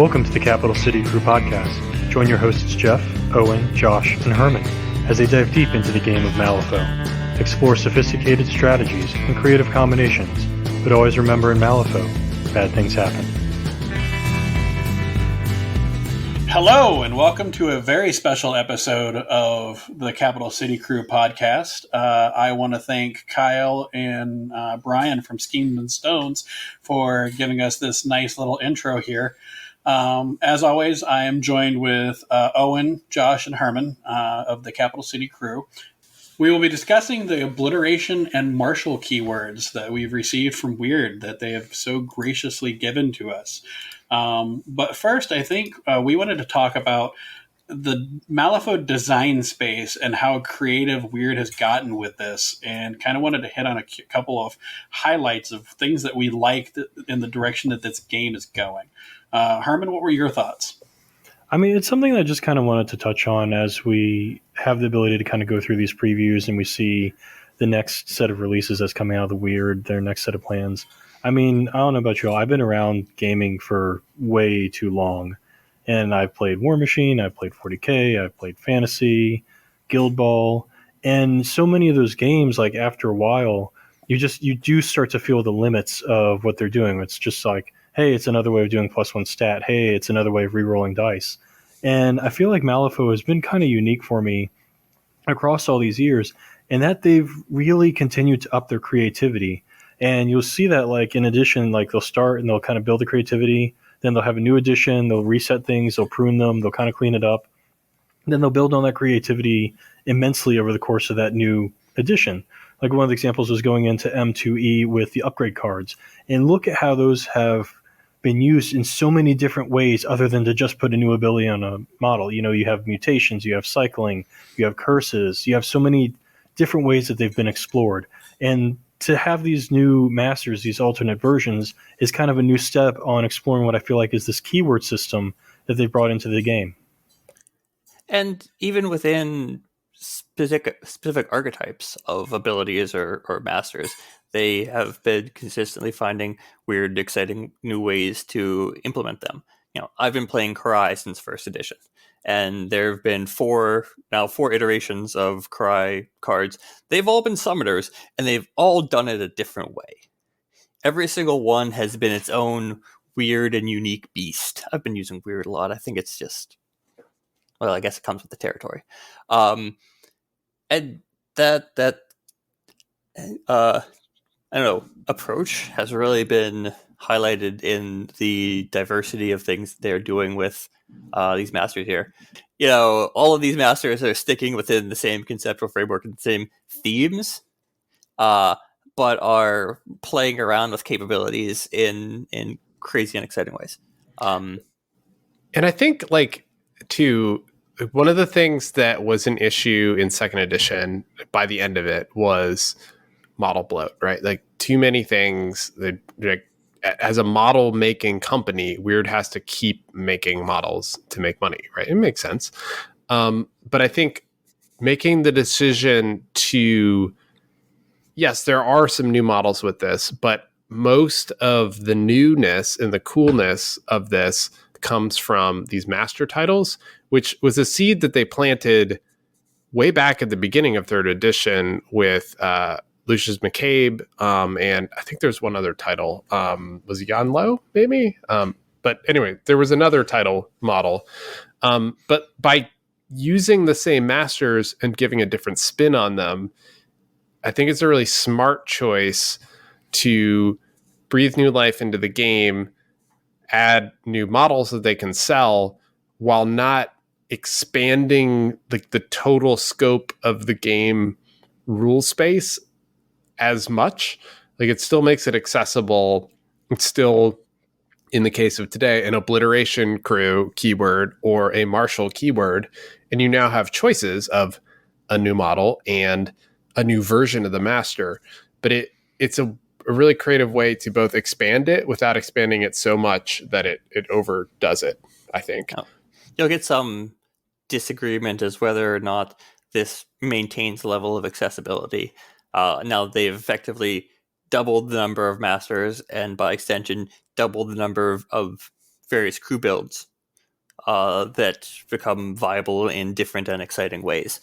Welcome to the Capital City Crew podcast. Join your hosts Jeff, Owen, Josh, and Herman as they dive deep into the game of Malifaux. Explore sophisticated strategies and creative combinations, but always remember in Malifaux, bad things happen. Hello, and welcome to a very special episode of the Capital City Crew podcast. I want to thank Kyle and Brian from Schemes and Stones for giving us this nice little intro here. As always, I am joined with Owen, Josh, and Herman of the Capital City Crew. We will be discussing the Obliteration and Marshal keywords that we've received from Weird that they have so graciously given to us. But first, I think we wanted to talk about the Malifaux design space and how creative Weird has gotten with this, and kind of wanted to hit on a couple of highlights of things that we liked in the direction that this game is going. Herman, what were your thoughts? I mean, it's something that I just kind of wanted to touch on as we have the ability to kind of go through these previews and we see the next set of releases that's coming out of the Weird, their next set of plans. I mean, I don't know about you all. I've been around gaming for way too long. And I've played War Machine, I've played 40K, I've played Fantasy, Guild Ball. And so many of those games, like after a while, you do start to feel the limits of what they're doing. It's just like, hey, it's another way of doing +1 stat. Hey, it's another way of re-rolling dice. And I feel like Malifaux has been kind of unique for me across all these years, in that they've really continued to up their creativity. And you'll see that, like, in addition, like, they'll start and they'll kind of build the creativity. Then they'll have a new edition. They'll reset things. They'll prune them. They'll kind of clean it up. And then they'll build on that creativity immensely over the course of that new edition. Like, one of the examples was going into M2E with the upgrade cards. And look at how those have been used in so many different ways other than to just put a new ability on a model. You know, you have mutations, you have cycling, you have curses. You have so many different ways that they've been explored. And to have these new masters, these alternate versions, is kind of a new step on exploring what I feel like is this keyword system that they brought into the game. And even within specific archetypes of abilities or masters, they have been consistently finding weird, exciting new ways to implement them. You know, I've been playing Karai since first edition, and there have been four iterations of Karai cards. They've all been summoners, and they've all done it a different way. Every single one has been its own weird and unique beast. I've been using weird a lot. I think it's just, well, I guess it comes with the territory. And that I don't know, approach has really been highlighted in the diversity of things they're doing with these masters here. You know, all of these masters are sticking within the same conceptual framework and the same themes, but are playing around with capabilities in crazy and exciting ways. And I think, like, too, one of the things that was an issue in second edition by the end of it was model bloat, right? Like, too many things that, like, as a model making company, Weird has to keep making models to make money, right? It makes sense. But I think making the decision to, yes, there are some new models with this, but most of the newness and the coolness of this comes from these master titles, which was a seed that they planted way back at the beginning of third edition with Lucius McCabe, and I think there's one other title. Was it Jan Lowe, maybe? But anyway, there was another title model. But by using the same masters and giving a different spin on them, I think it's a really smart choice to breathe new life into the game, add new models that they can sell, while not expanding the total scope of the game rule space as much. Like, it still makes it accessible. It's still, in the case of today, an Obliteration crew keyword or a Marshal keyword, and you now have choices of a new model and a new version of the master. But it's a really creative way to both expand it without expanding it so much that it overdoes it, I think. You'll get some disagreement as whether or not this maintains the level of accessibility. Now they've effectively doubled the number of masters, and by extension, doubled the number of various crew builds that become viable in different and exciting ways.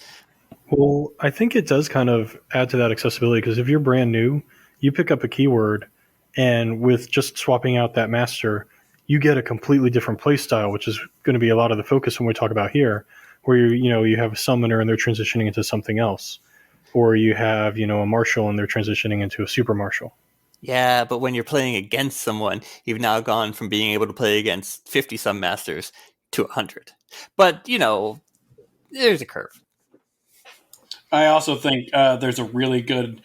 Well, I think it does kind of add to that accessibility because if you're brand new, you pick up a keyword, and with just swapping out that master, you get a completely different play style, which is going to be a lot of the focus when we talk about here, where you have a summoner and they're transitioning into something else, or you have a marshal and they're transitioning into a super marshal. Yeah, but when you're playing against someone, you've now gone from being able to play against 50-some masters to 100. But, there's a curve. I also think there's a really good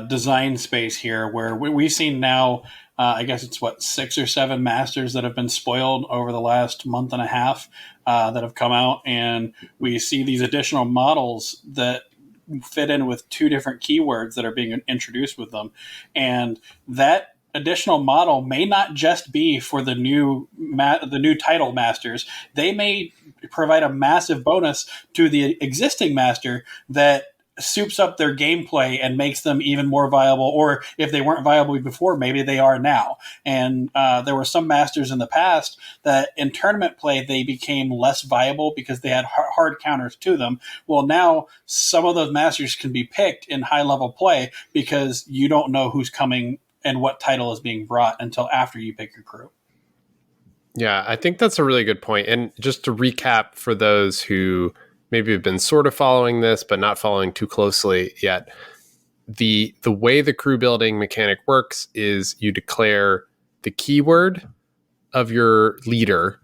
design space here where we've seen now, I guess it's 6 or 7 masters that have been spoiled over the last month and a half that have come out. And we see these additional models that fit in with 2 different keywords that are being introduced with them. And that additional model may not just be for the new title masters. They may provide a massive bonus to the existing master that soups up their gameplay and makes them even more viable, or if they weren't viable before, maybe they are now. And there were some masters in the past that in tournament play they became less viable because they had hard counters to them. Well, now some of those masters can be picked in high level play because you don't know who's coming and what title is being brought until after you pick your crew. Yeah, I think that's a really good point. And just to recap for those who maybe have been sort of following this, but not following too closely yet, the way the crew building mechanic works is you declare the keyword of your leader,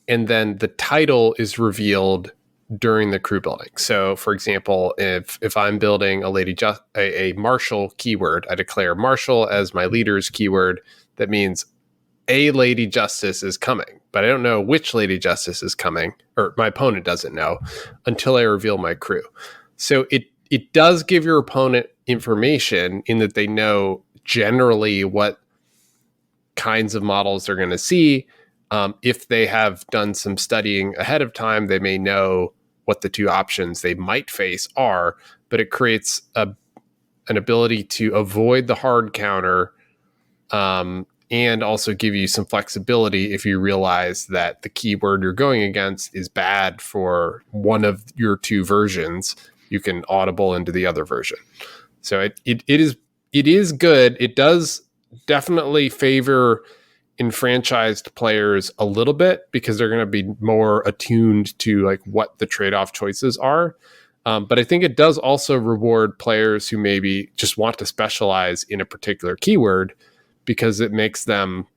and then the title is revealed during the crew building. So, for example, if I'm building a Marshal keyword, I declare Marshal as my leader's keyword. That means a Lady Justice is coming, but I don't know which Lady Justice is coming, or my opponent doesn't know until I reveal my crew. So it does give your opponent information in that they know generally what kinds of models they're going to see. If they have done some studying ahead of time, they may know what the 2 options they might face are, but it creates an ability to avoid the hard counter, and also give you some flexibility if you realize that the keyword you're going against is bad for one of your 2 versions. You can audible into the other version. So it is good. It does definitely favor enfranchised players a little bit because they're going to be more attuned to like what the trade-off choices are. But I think it does also reward players who maybe just want to specialize in a particular keyword, because it makes soloing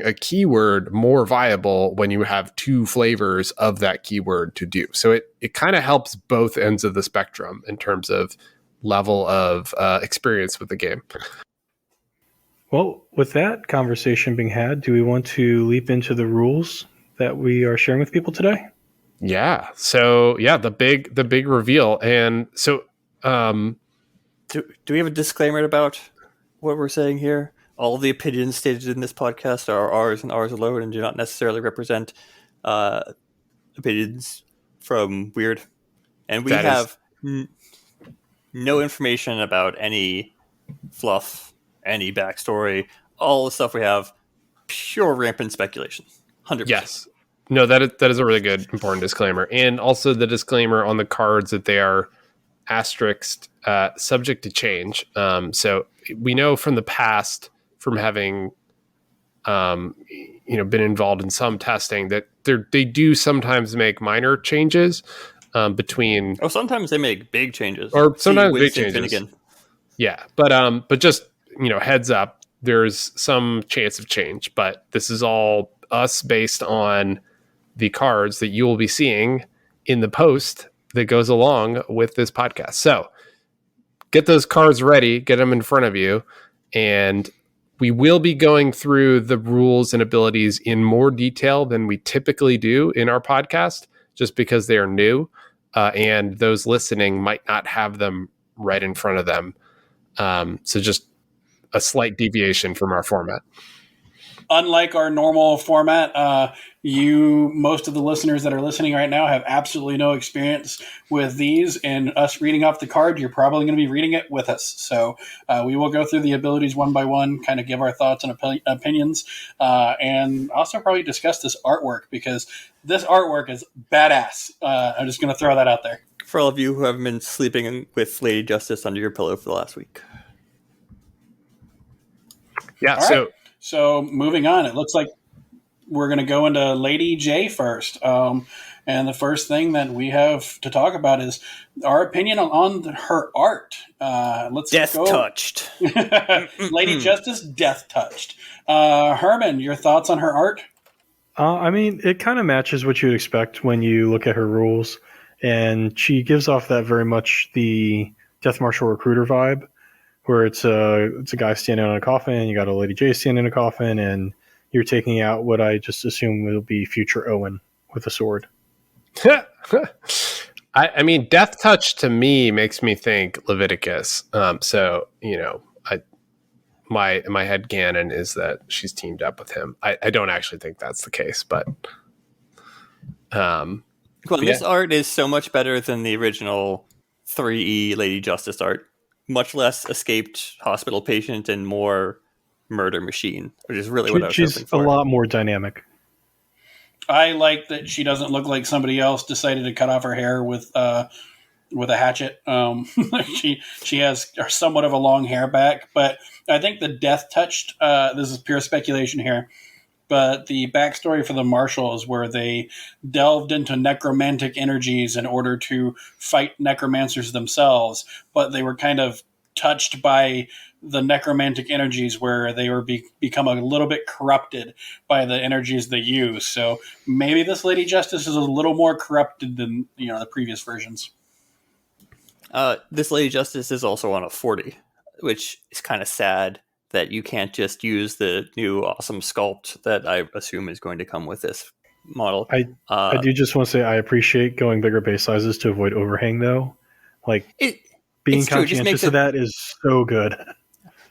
a keyword more viable when you have 2 flavors of that keyword to do. So it kind of helps both ends of the spectrum in terms of level of experience with the game. Well, with that conversation being had, do we want to leap into the rules that we are sharing with people today? Yeah. So the big reveal. And so Do we have a disclaimer about what we're saying here? All the opinions stated in this podcast are ours and ours alone and do not necessarily represent opinions from Weird. And we have no information about any fluff, any backstory. All the stuff we have, pure rampant speculation. 100%. Yes. No, that is a really good, important disclaimer. And also the disclaimer on the cards that they are asterisked, subject to change. So we know from the past, from having been involved in some testing, that they do sometimes make minor changes between. Oh, sometimes they make big changes. Or sometimes big changes. Finnegan. Yeah, but just heads up, there's some chance of change. But this is all us based on the cards that you will be seeing in the post that goes along with this podcast. So get those cards ready, get them in front of you, and we will be going through the rules and abilities in more detail than we typically do in our podcast, just because they are new, and those listening might not have them right in front of them. So just a slight deviation from our format. unlike our normal format, most of the listeners that are listening right now have absolutely no experience with these, and us reading off the card, you're probably going to be reading it with us. So we will go through the abilities one by one, kind of give our thoughts and opinions, and also probably discuss this artwork, because this artwork is badass. I'm just going to throw that out there. For all of you who haven't been sleeping with Lady Justice under your pillow for the last week. Yeah, All right. So moving on, it looks like we're going to go into Lady J first. And the first thing that we have to talk about is our opinion on her art. Let's Death go. touched. Lady Justice, death touched. Herman, your thoughts on her art? I mean, it kind of matches what you'd expect when you look at her rules. And she gives off that very much the Death Marshal Recruiter vibe, where it's a guy standing on a coffin, you got a Lady J standing in a coffin, and you're taking out what I just assume will be future Owen with a sword. I mean, Death Touch to me makes me think Leviticus. So, my head canon is that she's teamed up with him. I don't actually think that's the case, but This art is so much better than the original 3E Lady Justice art. Much less escaped hospital patient and more murder machine, which is really what I was hoping She's for. a lot more dynamic. I like that she doesn't look like somebody else decided to cut off her hair with a hatchet. She has somewhat of a long hair back, but I think the death touched. This is pure speculation here, but the backstory for the Marshals, where they delved into necromantic energies in order to fight necromancers themselves, but they were kind of touched by the necromantic energies, where they were become a little bit corrupted by the energies they use. So maybe this Lady Justice is a little more corrupted than the previous versions. This Lady Justice is also on a 40, which is kind of sad that you can't just use the new awesome sculpt that I assume is going to come with this model. I do just want to say I appreciate going bigger base sizes to avoid overhang, though. Being conscientious of that is so good.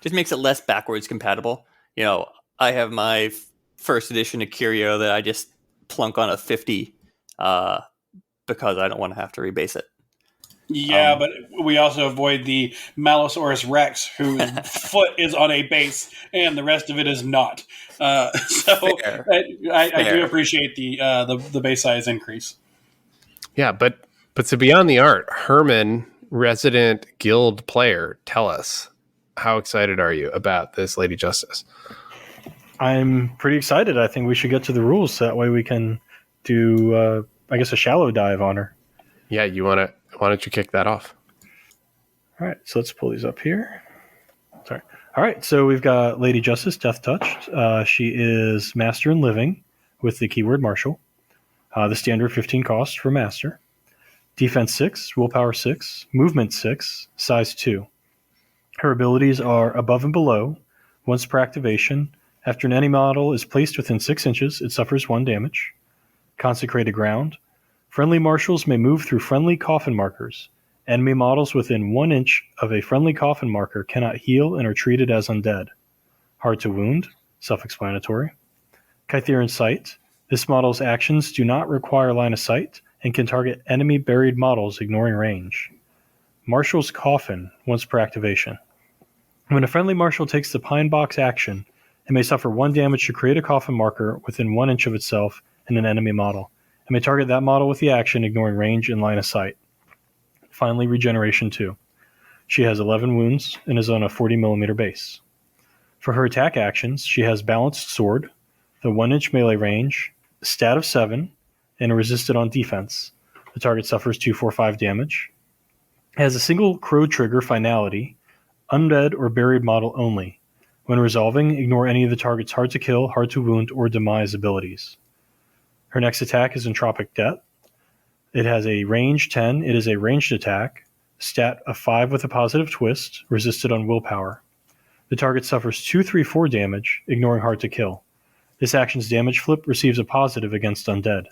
Just makes it less backwards compatible. I have my first edition of Curio that I just plunk on a 50 because I don't want to have to rebase it. Yeah, but we also avoid the Malosaurus Rex, whose foot is on a base and the rest of it is not. So Fair. I do appreciate the base size increase. Yeah, but to be on the art, Herman, resident guild player, tell us, how excited are you about this Lady Justice? I'm pretty excited. I think we should get to the rules so that way we can do, a shallow dive on her. Yeah, why don't you kick that off? All right, so let's pull these up here. Sorry. All right, so we've got Lady Justice, Death Touched. She is Master in Living with the keyword Marshal. The standard 15 cost for Master. Defense 6, Willpower 6, Movement 6, Size 2. Her abilities are Above and Below. Once per activation, after an enemy model is placed within 6 inches, it suffers 1 damage. Consecrated Ground. Friendly marshals may move through friendly coffin markers. Enemy models within 1 inch of a friendly coffin marker cannot heal and are treated as undead. Hard to Wound, self-explanatory. Kytheran Sight. This model's actions do not require line of sight and can target enemy buried models ignoring range. Marshal's Coffin, once per activation. When a friendly marshal takes the Pine Box action, it may suffer 1 damage to create a coffin marker within 1 inch of itself and an enemy model. It may target that model with the action, ignoring range and line of sight. Finally, Regeneration 2. She has 11 wounds and is on a 40mm base. For her attack actions, she has Balanced Sword, the 1-inch melee range, stat of 7, and resisted on defense. The target suffers 245 damage. It has a single crow trigger finality, undead or buried model only. When resolving, ignore any of the target's hard to kill, hard to wound, or demise abilities. Her next attack is Entropic Death. It has a range 10. It is a ranged attack. Stat of 5 with a positive twist, resisted on willpower. The target suffers 234 damage, ignoring hard to kill. This action's damage flip receives a positive against undead.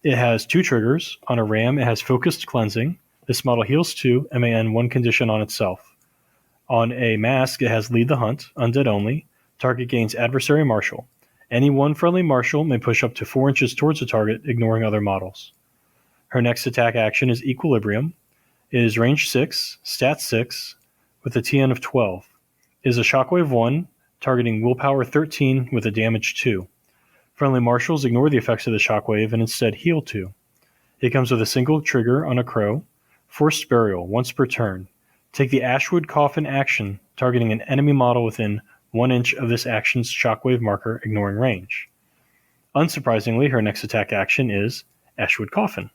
It has 2 triggers. On a ram, it has Focused Cleansing. This model heals 2 and may end 1 condition on itself. On a mask, it has Lead the Hunt, undead only. Target gains Adversary Marshal. Any one friendly marshal may push up to 4 inches towards the target, ignoring other models. Her next attack action is Equilibrium. It is range 6, stat 6, with a TN of 12. It is a Shockwave 1, targeting Willpower 13 with a damage 2. Friendly marshals ignore the effects of the Shockwave and instead heal 2. It comes with a single trigger on a crow, Forced Burial, once per turn. Take the Ashwood Coffin action, targeting an enemy model within 1 inch of this action's Shockwave marker, ignoring range. Unsurprisingly, her next attack action is Ashwood Coffin.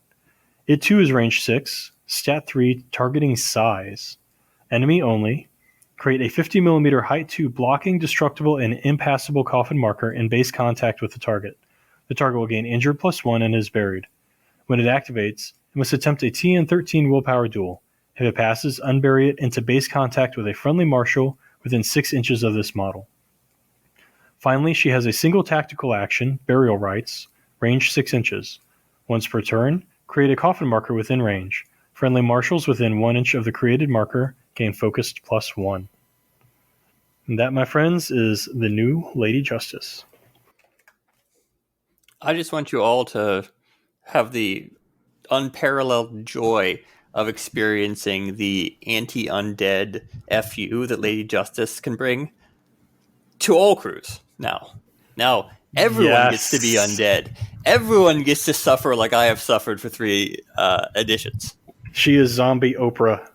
It too is range 6, stat 3, targeting size. Enemy only. Create a 50mm height 2 blocking, destructible, and impassable coffin marker in base contact with the target. The target will gain injured +1 and is buried. When it activates, it must attempt a TN13 willpower duel. If it passes, unbury it into base contact with a friendly marshal within 6 inches of this model. Finally, she has a single tactical action, Burial Rites, range 6 inches. Once per turn, create a coffin marker within range. Friendly marshals within 1 inch of the created marker gain focused +1. And that, my friends, is the new Lady Justice. I just want you all to have the unparalleled joy of experiencing the anti-undead FU that Lady Justice can bring to all crews now. Now, everyone gets to be undead. Everyone gets to suffer like I have suffered for 3 editions. She is zombie Oprah.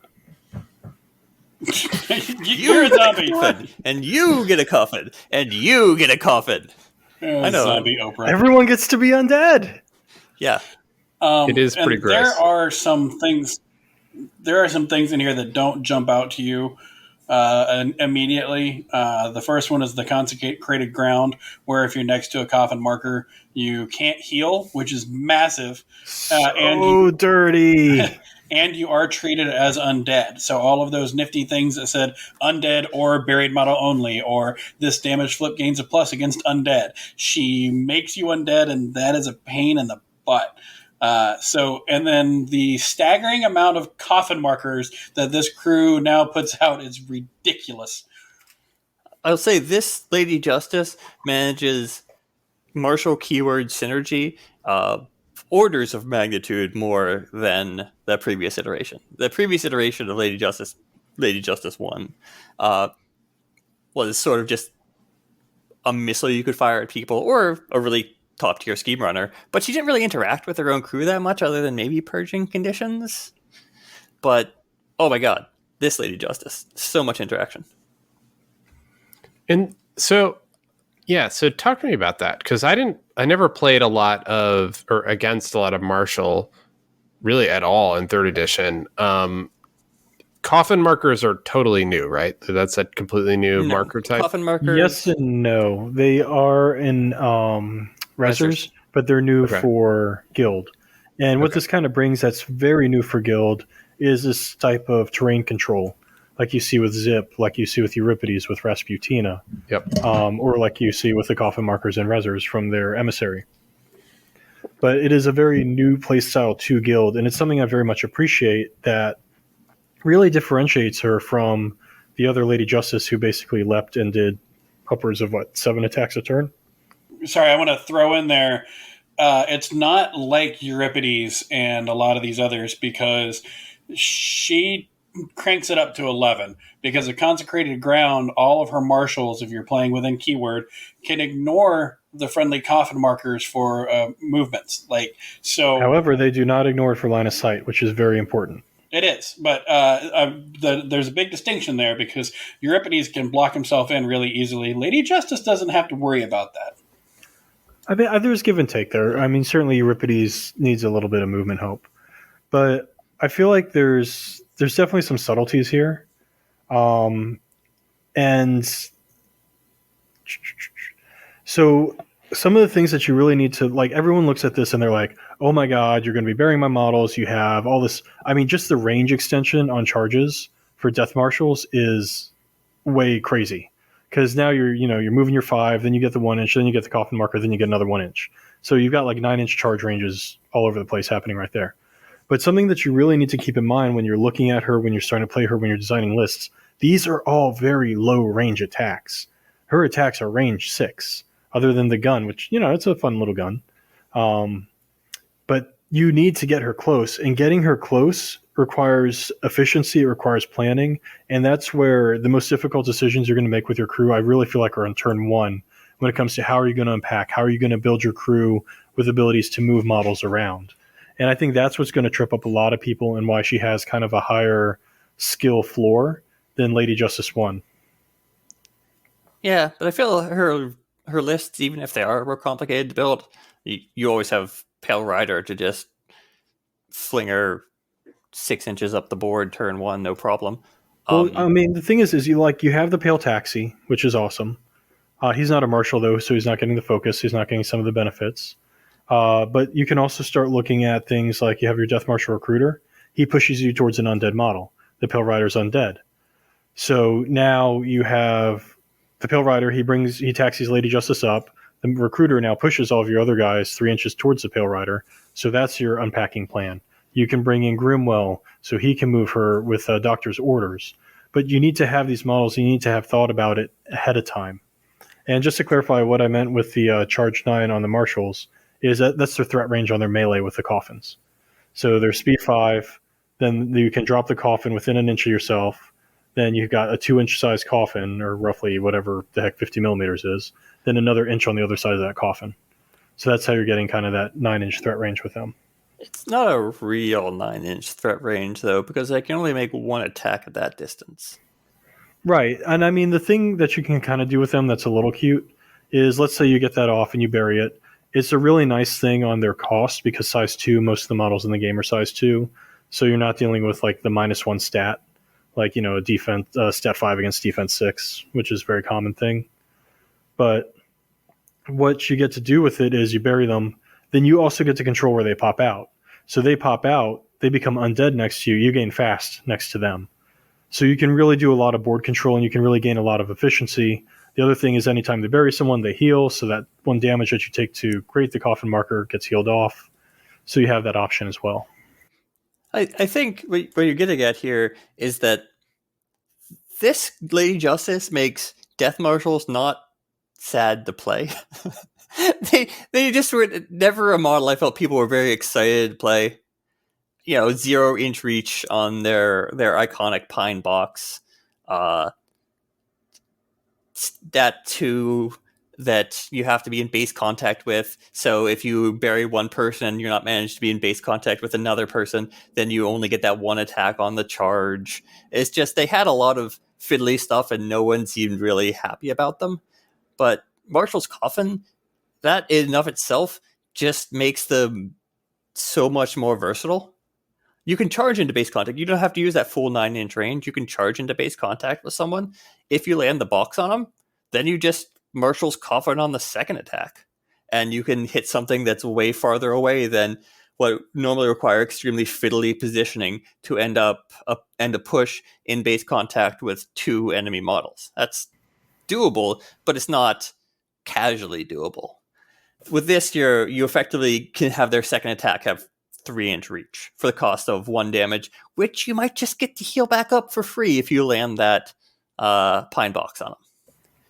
You're a zombie. And you get a coffin. And you get a coffin. I know. Zombie Oprah. Everyone gets to be undead. Yeah. It is pretty gross. There are some things in here that don't jump out to you immediately. The first one is the consecrated ground, where if you're next to a coffin marker, you can't heal, which is massive. Dirty. And you are treated as undead. So all of those nifty things that said undead or buried model only, or this damage flip gains a plus against undead, she makes you undead, and that is a pain in the butt. And then the staggering amount of coffin markers that this crew now puts out is ridiculous. I'll say this Lady Justice manages martial keyword synergy orders of magnitude more than the previous iteration. The previous iteration of Lady Justice 1, was sort of just a missile you could fire at people, or a really top tier scheme runner, but she didn't really interact with her own crew that much other than maybe purging conditions. But oh my god, this Lady Justice, so much interaction. And so talk to me about that, because I never played a lot of, or against a lot of Marshall really at all in 3rd edition. Coffin markers are totally new, right? That's a completely new marker type. Coffin markers, yes and no. They are in Resers, but they're new for Guild. And what this kind of brings that's very new for Guild is this type of terrain control, like you see with Zip, like you see with Euripides with Rasputina, or like you see with the coffin markers and Resers from their Emissary. But it is a very new playstyle to Guild, and it's something I very much appreciate that really differentiates her from the other Lady Justice who basically leapt and did upwards of, 7 attacks a turn? Sorry, I want to throw in there, it's not like Euripides and a lot of these others, because she cranks it up to 11, because of consecrated ground. All of her marshals, if you're playing within keyword, can ignore the friendly coffin markers for movements. However, they do not ignore it for line of sight, which is very important. It is, but there's a big distinction there, because Euripides can block himself in really easily. Lady Justice doesn't have to worry about that. I mean, there's give and take there. I mean, certainly Euripides needs a little bit of movement help, but I feel like there's definitely some subtleties here. And so some of the things that you really need to, like, everyone looks at this and they're like, oh my god, you're going to be burying my models. You have all this. I mean, just the range extension on charges for Death Marshals is way crazy. Because now you're moving your 5, then you get the 1 inch, then you get the coffin marker, then you get another 1 inch. So you've got like 9 inch charge ranges all over the place happening right there. But something that you really need to keep in mind when you're looking at her, when you're starting to play her, when you're designing lists, these are all very low range attacks. Her attacks are range 6. other than the gun, which, it's a fun little gun. But you need to get her close, and getting her close requires efficiency, it requires planning, and that's where the most difficult decisions you're going to make with your crew, I really feel like, are on turn one when it comes to how are you going to unpack, how are you going to build your crew with abilities to move models around. And I think that's what's going to trip up a lot of people and why she has kind of a higher skill floor than Lady Justice 1. Yeah, but I feel her lists, even if they are more complicated to build, you always have Pale Rider to just fling her 6 inches up the board turn one, no problem. Well, I mean, the thing is you have the Pale Taxi, which is awesome. He's not a marshal, though, so he's not getting the focus. He's not getting some of the benefits. But you can also start looking at things like you have your Death Marshal Recruiter. He pushes you towards an undead model. The Pale Rider's undead. So now you have the Pale Rider. He taxis Lady Justice up. The Recruiter now pushes all of your other guys 3 inches towards the Pale Rider. So that's your unpacking plan. You can bring in Grimwell so he can move her with Doctor's orders. But you need to have these models. You need to have thought about it ahead of time. And just to clarify what I meant with the Charge 9 on the Marshals, is that's their threat range on their melee with the coffins. So they're speed 5, then you can drop the coffin within an inch of yourself, then you've got a 2-inch size coffin, or roughly whatever the heck 50 millimeters is, then another inch on the other side of that coffin. So that's how you're getting kind of that 9-inch threat range with them. It's not a real 9-inch threat range, though, because I can only make one attack at that distance. Right, and I mean, the thing that you can kind of do with them that's a little cute is, let's say you get that off and you bury it. It's a really nice thing on their cost because size 2, most of the models in the game are size 2, so you're not dealing with like the -1 stat, like, a defense stat 5 against defense 6, which is a very common thing. But what you get to do with it is you bury them, then you also get to control where they pop out. So they pop out, they become undead next to you, you gain fast next to them. So you can really do a lot of board control, and you can really gain a lot of efficiency. The other thing is anytime they bury someone, they heal, so that 1 damage that you take to create the coffin marker gets healed off. So you have that option as well. I think what you're getting at here is that this Lady Justice makes Death Marshals not sad to play. they just were never a model I felt people were very excited to play. 0-inch reach on their iconic pine box. Stat 2 that you have to be in base contact with. So if you bury one person and you're not managed to be in base contact with another person, then you only get that one attack on the charge. It's just they had a lot of fiddly stuff and no one seemed really happy about them. But Marshall's Coffin, that in and of itself just makes them so much more versatile. You can charge into base contact. You don't have to use that full 9-inch range. You can charge into base contact with someone. If you land the box on them, then you just Marshall's Coffin on the second attack. And you can hit something that's way farther away than what normally require extremely fiddly positioning to end a push in base contact with 2 enemy models. That's doable, but it's not casually doable. With this, you effectively can have their second attack have 3-inch reach for the cost of 1 damage, which you might just get to heal back up for free if you land that pine box on them.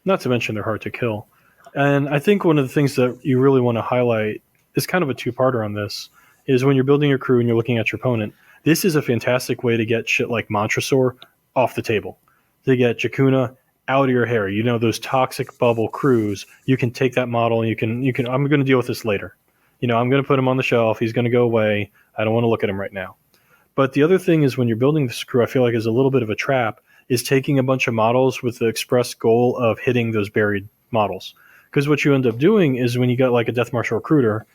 Not to mention they're hard to kill. And I think one of the things that you really want to highlight is kind of a two-parter on this, is when you're building your crew and you're looking at your opponent, this is a fantastic way to get shit like Montresor off the table. To get Jakuna out of your hair. Those toxic bubble crews, you can take that model and you can I'm going to deal with this later. I'm going to put him on the shelf. He's going to go away. I don't want to look at him right now. But the other thing is when you're building this crew, I feel like is a little bit of a trap, is taking a bunch of models with the express goal of hitting those buried models. Because what you end up doing is when you got like a Death Marshal Recruiter,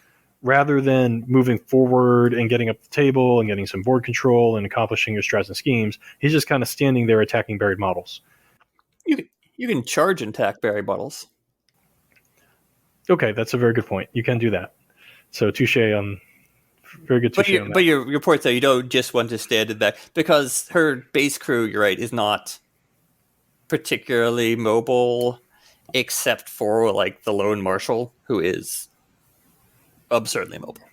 rather than moving forward and getting up the table and getting some board control and accomplishing your strats and schemes, he's just kind of standing there attacking buried models. You can charge and attack buried models. Okay, that's a very good point. You can do that. So touche on... Very good touche on that. But your point, though, you don't just want to stand in that, because her base crew, you're right, is not particularly mobile, except for like the lone marshal, who is absurdly mobile.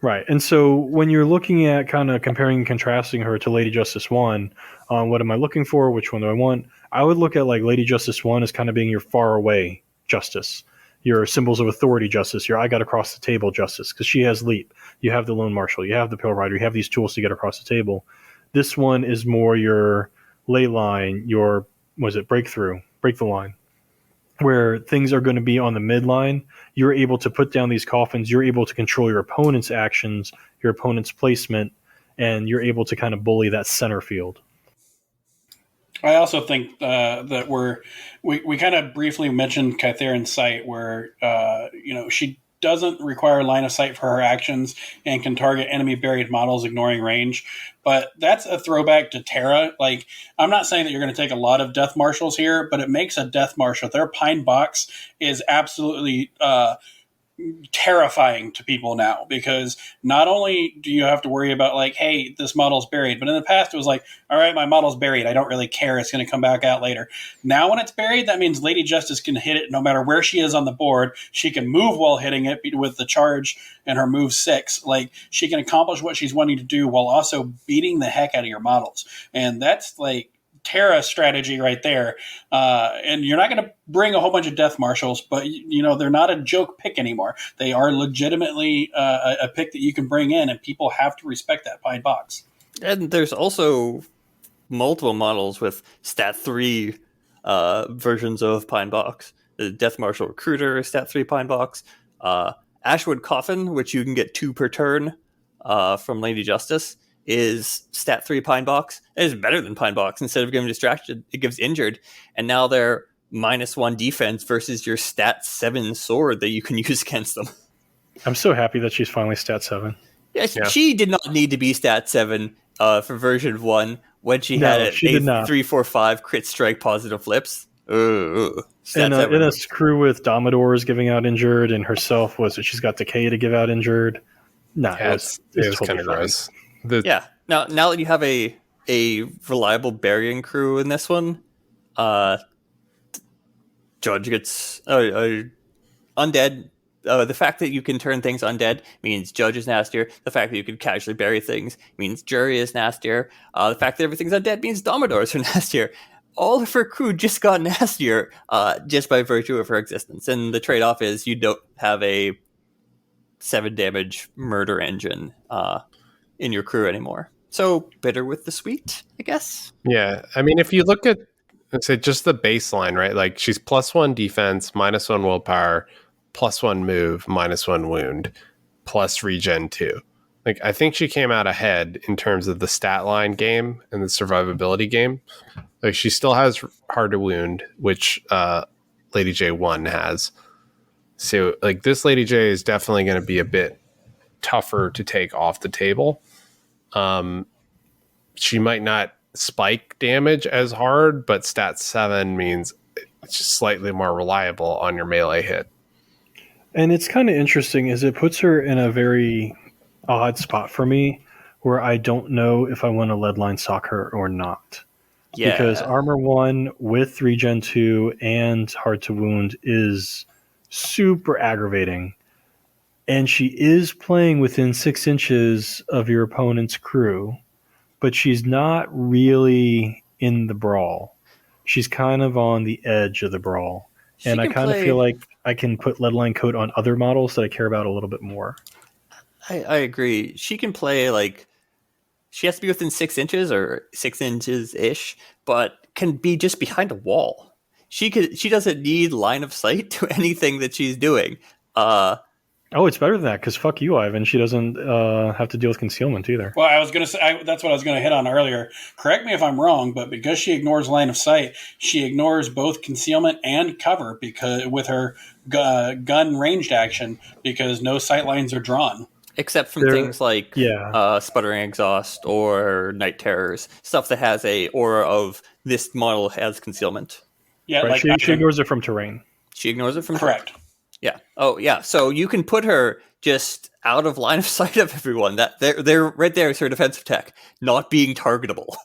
Right. And so when you're looking at kind of comparing and contrasting her to Lady Justice 1, what am I looking for? Which one do I want? I would look at like Lady Justice 1 as kind of being your far away justice. your symbols of authority justice, your I got across the table justice, because she has leap. You have the lone marshal, you have the pill rider, you have these tools to get across the table. This one is more your ley line, your break the line, where things are going to be on the midline. You're able to put down these coffins. You're able to control your opponent's actions, your opponent's placement, and you're able to kind of bully that center field. I also think that we kind of briefly mentioned Kytherin's sight, where she doesn't require line of sight for her actions and can target enemy buried models, ignoring range. But that's a throwback to Terra. Like, I'm not saying that you're going to take a lot of Death Marshals here, but it makes a Death Marshal. Their Pine Box is absolutely terrifying to people now, because not only do you have to worry about like, hey, this model's buried, but in the past it was like, all right, my model's buried, I don't really care, it's going to come back out later. Now when it's buried, that means Lady Justice can hit it no matter where she is on the board. She can move while hitting it with the charge and her move 6. Like, she can accomplish what she's wanting to do while also beating the heck out of your models, and that's like Terra strategy right there. And you're not going to bring a whole bunch of Death Marshals, but they're not a joke pick anymore. They are legitimately a pick that you can bring in, and people have to respect that Pine Box. And there's also multiple models with stat 3 versions of Pine Box. The Death Marshal Recruiter, stat 3 Pine Box. Ashwood Coffin, which you can get 2 per turn from Lady Justice, is stat 3 Pine Box. It is better than Pine Box. Instead of giving distracted, it gives injured. And now they're -1 defense versus your stat 7 sword that you can use against them. I'm so happy that she's finally stat 7. Yeah, she did not need to be stat 7 for version 1 when she had a 3-4-5 crit strike positive flips. Ooh, and in a crew with Domidors giving out injured, and herself she's got Decay to give out injured. Nah, yeah, it's totally kind of gross. Now that you have a reliable burying crew in this one, Judge gets undead. The fact that you can turn things undead means Judge is nastier. The fact that you can casually bury things means Jury is nastier. The fact that everything's undead means Domidors are nastier. All of her crew just got nastier just by virtue of her existence. And the trade-off is you don't have a 7 damage murder engine in your crew anymore. So bitter with the sweet, I guess. Yeah, I mean, if you look at, let's say, just the baseline, right? Like, she's +1 defense, -1 willpower, +1 move, -1 wound, plus regen 2. Like, I think she came out ahead in terms of the stat line game and the survivability game. Like, she still has hard to wound, which Lady J1 has. So, like, this Lady J is definitely going to be a bit tougher to take off the table. She might not spike damage as hard, but stat 7 means it's just slightly more reliable on your melee hit. And it's kind of interesting is it puts her in a very odd spot for me, where I don't know if I want to leadline sock her or not. Yeah. Because Armor 1 with Regen 2 and Hard to Wound is super aggravating. And she is playing within 6 inches of your opponent's crew, but she's not really in the brawl. She's kind of on the edge of the brawl. And I kind of feel like I can put Leadline Coat on other models that I care about a little bit more. I agree. She can play, like, she has to be within 6 inches or 6 inches-ish, but can be just behind a wall. She doesn't need line of sight to anything that she's doing. Oh, it's better than that, because fuck you, Ivan. She doesn't have to deal with concealment either. Well, I was going to say, that's what I was going to hit on earlier. Correct me if I'm wrong, but because she ignores line of sight, she ignores both concealment and cover because with her gun ranged action, because no sight lines are drawn. Except from things like Sputtering Exhaust or Night Terrors, stuff that has a aura of this model has concealment. Yeah, right. Like she ignores it from terrain. She ignores it from correct. Terrain. Yeah. Oh, yeah. So you can put her just out of line of sight of everyone. That they're right there as her defensive tech, not being targetable.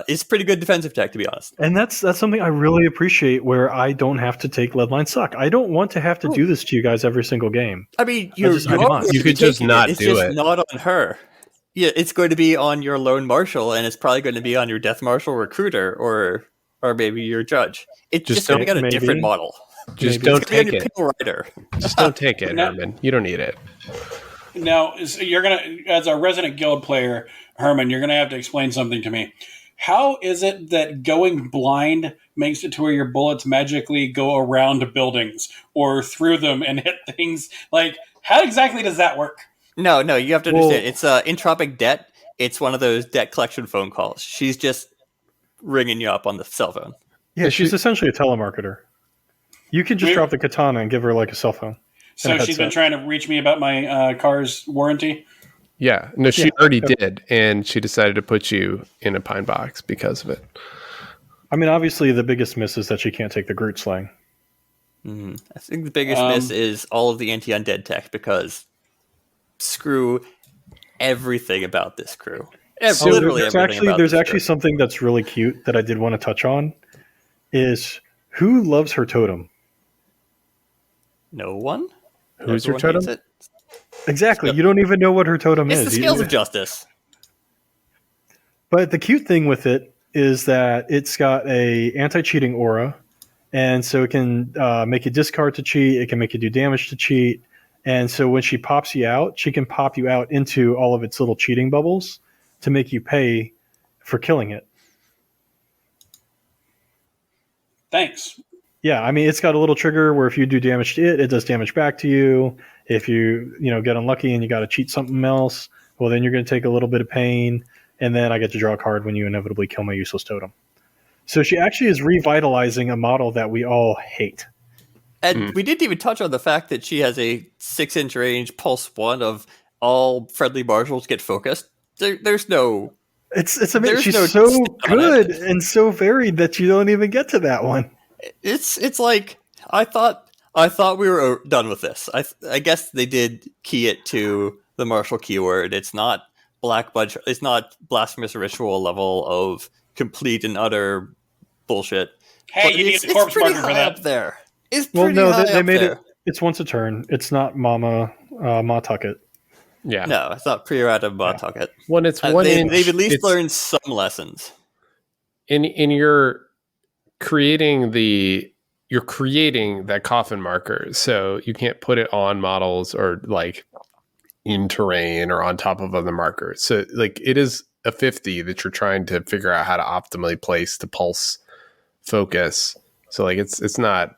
It's pretty good defensive tech, to be honest. And that's something I really appreciate, where I don't have to take Leadline Suck. I don't want to have to do this to you guys every single game. I mean, you could just not it's do just it. Not on her. Yeah, it's going to be on your Lone Marshal, and it's probably going to be on your Death Marshal Recruiter, or maybe your Judge. It's just going to be on a different model. Just Maybe. don't It's gonna take be on it. your Pale Rider. Just don't take it, No. Herman. You don't need it. Now, you're gonna, as a resident guild player, Herman, you're gonna have to explain something to me. How is it that going blind makes it to where your bullets magically go around buildings or through them and hit things? Like, how exactly does that work? No, you have to understand. Well- It's entropic debt. It's one of those debt collection phone calls. She's just ringing you up on the cell phone. Yeah, she's essentially a telemarketer. You could just drop the katana and give her like a cell phone. So she's been trying to reach me about my car's warranty. Yeah. No, she already did, and she decided to put you in a pine box because of it. I mean, obviously, the biggest miss is that she can't take the Groot slang. I think the biggest miss is all of the anti-undead tech, because screw everything about this crew. Literally there's everything actually about there's this actually crew. something that's really cute that I did want to touch on. Is who loves her totem? No one. Who's your Everyone hates totem? it. Exactly. You don't even know what her totem It's is. the scales of justice. But the cute thing with it is that it's got a anti-cheating aura, and so it can make you discard to cheat. It can make you do damage to cheat, and so when she pops you out, she can pop you out into all of its little cheating bubbles to make you pay for killing it. Thanks. Yeah, I mean, it's got a little trigger where if you do damage to it, it does damage back to you. If you get unlucky and you got to cheat something else, well, then you're going to take a little bit of pain, and then I get to draw a card when you inevitably kill my useless totem. So she actually is revitalizing a model that we all hate. And we didn't even touch on the fact that she has a 6-inch range pulse 1 of all friendly marshals get focused. There's no... It's amazing. There's She's no so stick on good it. and so varied that you don't even get to that one. It's like I thought we were done with this. I guess they did key it to the Marshal keyword. It's not It's not blasphemous ritual level of complete and utter bullshit. Hey, But you need it's a corpse pretty marker for high that. up there. It's Well, pretty no, high they up made there. it. It's once a turn. It's not Ma Tucket. Yeah. No, it's not pre-errata Tucket. When it's 1 inch, They've at least it's- learned some lessons. in your creating you're creating that coffin marker, so you can't put it on models or like in terrain or on top of other markers. So like it is a 50 that you're trying to figure out how to optimally place to pulse focus. So like it's not.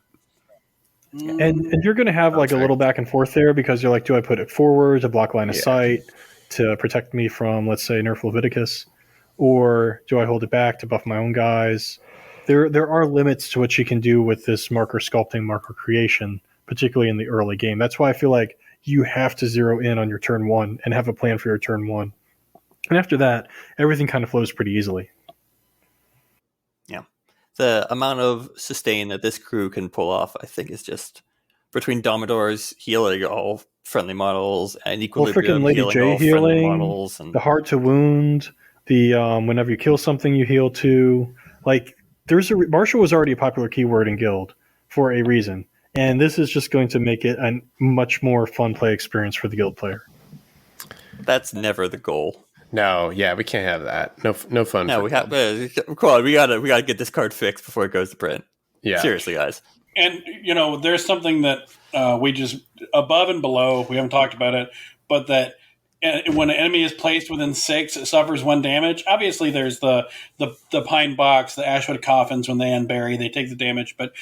And you're going to have like a little back and forth there because you're like, do I put it forward to block line of sight to protect me from, let's say, Nerf Leviticus, or do I hold it back to buff my own guys? There are limits to what you can do with this marker sculpting, marker creation, particularly in the early game. That's why I feel like you have to zero in on your turn 1 and have a plan for your turn 1. And after that, everything kind of flows pretty easily. Yeah. The amount of sustain that this crew can pull off, I think, is just between Domador's healing all friendly models and Equilibrium Lady healing J all friendly healing, models. And the hard to wound, the whenever you kill something, you heal too. Like, Marshal was already a popular keyword in Guild for a reason. And this is just going to make it a much more fun play experience for the Guild player. that's never the goal. No, yeah, we can't have that. No fun. No, for we have. Guild. Come on, we gotta get this card fixed before it goes to print. Yeah, Seriously, guys. And, there's something that we just, above and below, we haven't talked about it, but that when an enemy is placed within 6, it suffers 1 damage. Obviously, there's the pine box, the ashwood coffins, when they unbury, they take the damage. But,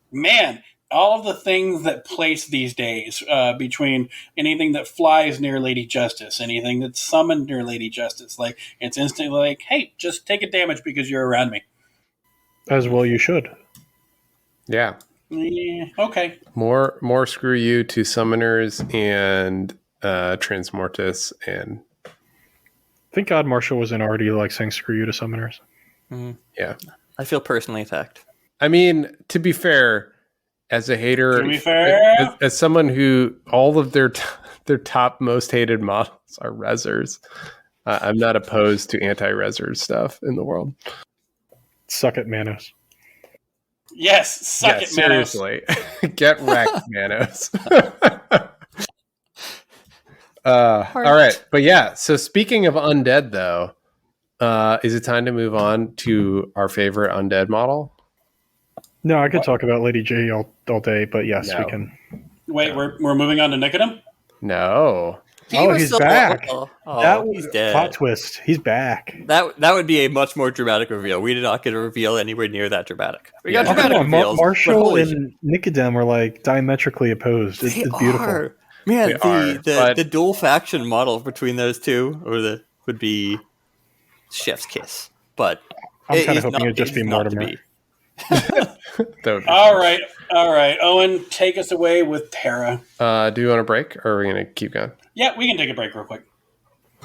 man, all of the things that place these days, between anything that flies near Lady Justice, anything that's summoned near Lady Justice, like, it's instantly like, hey, just take a damage because you're around me. As well you should. yeah. Yeah, okay. More screw you to summoners and Transmortis and Thank God Marshall wasn't already like saying screw you to summoners. yeah. I feel personally attacked. I mean, to be fair, as a hater, To be fair. as someone who all of their top most hated models are rezzers, I'm not opposed to anti-rezzers stuff in the world. Suck it, Manos. Yes, suck it, Manos. seriously. Get wrecked, Manos. All right, but yeah. So speaking of undead, though, is it time to move on to our favorite undead model? No, I could talk about Lady J all day, but yes, No. we can. Wait, we're moving on to Nicodem? No. Oh, was he's still- back. he's dead. Plot twist. He's back. That would be a much more dramatic reveal. We did not get a reveal anywhere near that dramatic. We got Yeah. Oh, come dramatic on, reveals. but Marshall holy and Nicodem are like diametrically opposed. It's beautiful. are. Man, They are, but- the dual faction model between those two would be chef's kiss. But I'm kind is of hoping not- it'd just it be is not to Mortimer. be. That would be All right. Owen, take us away with Terra. Do you want a break, or are we going to keep going? Yeah, we can take a break real quick.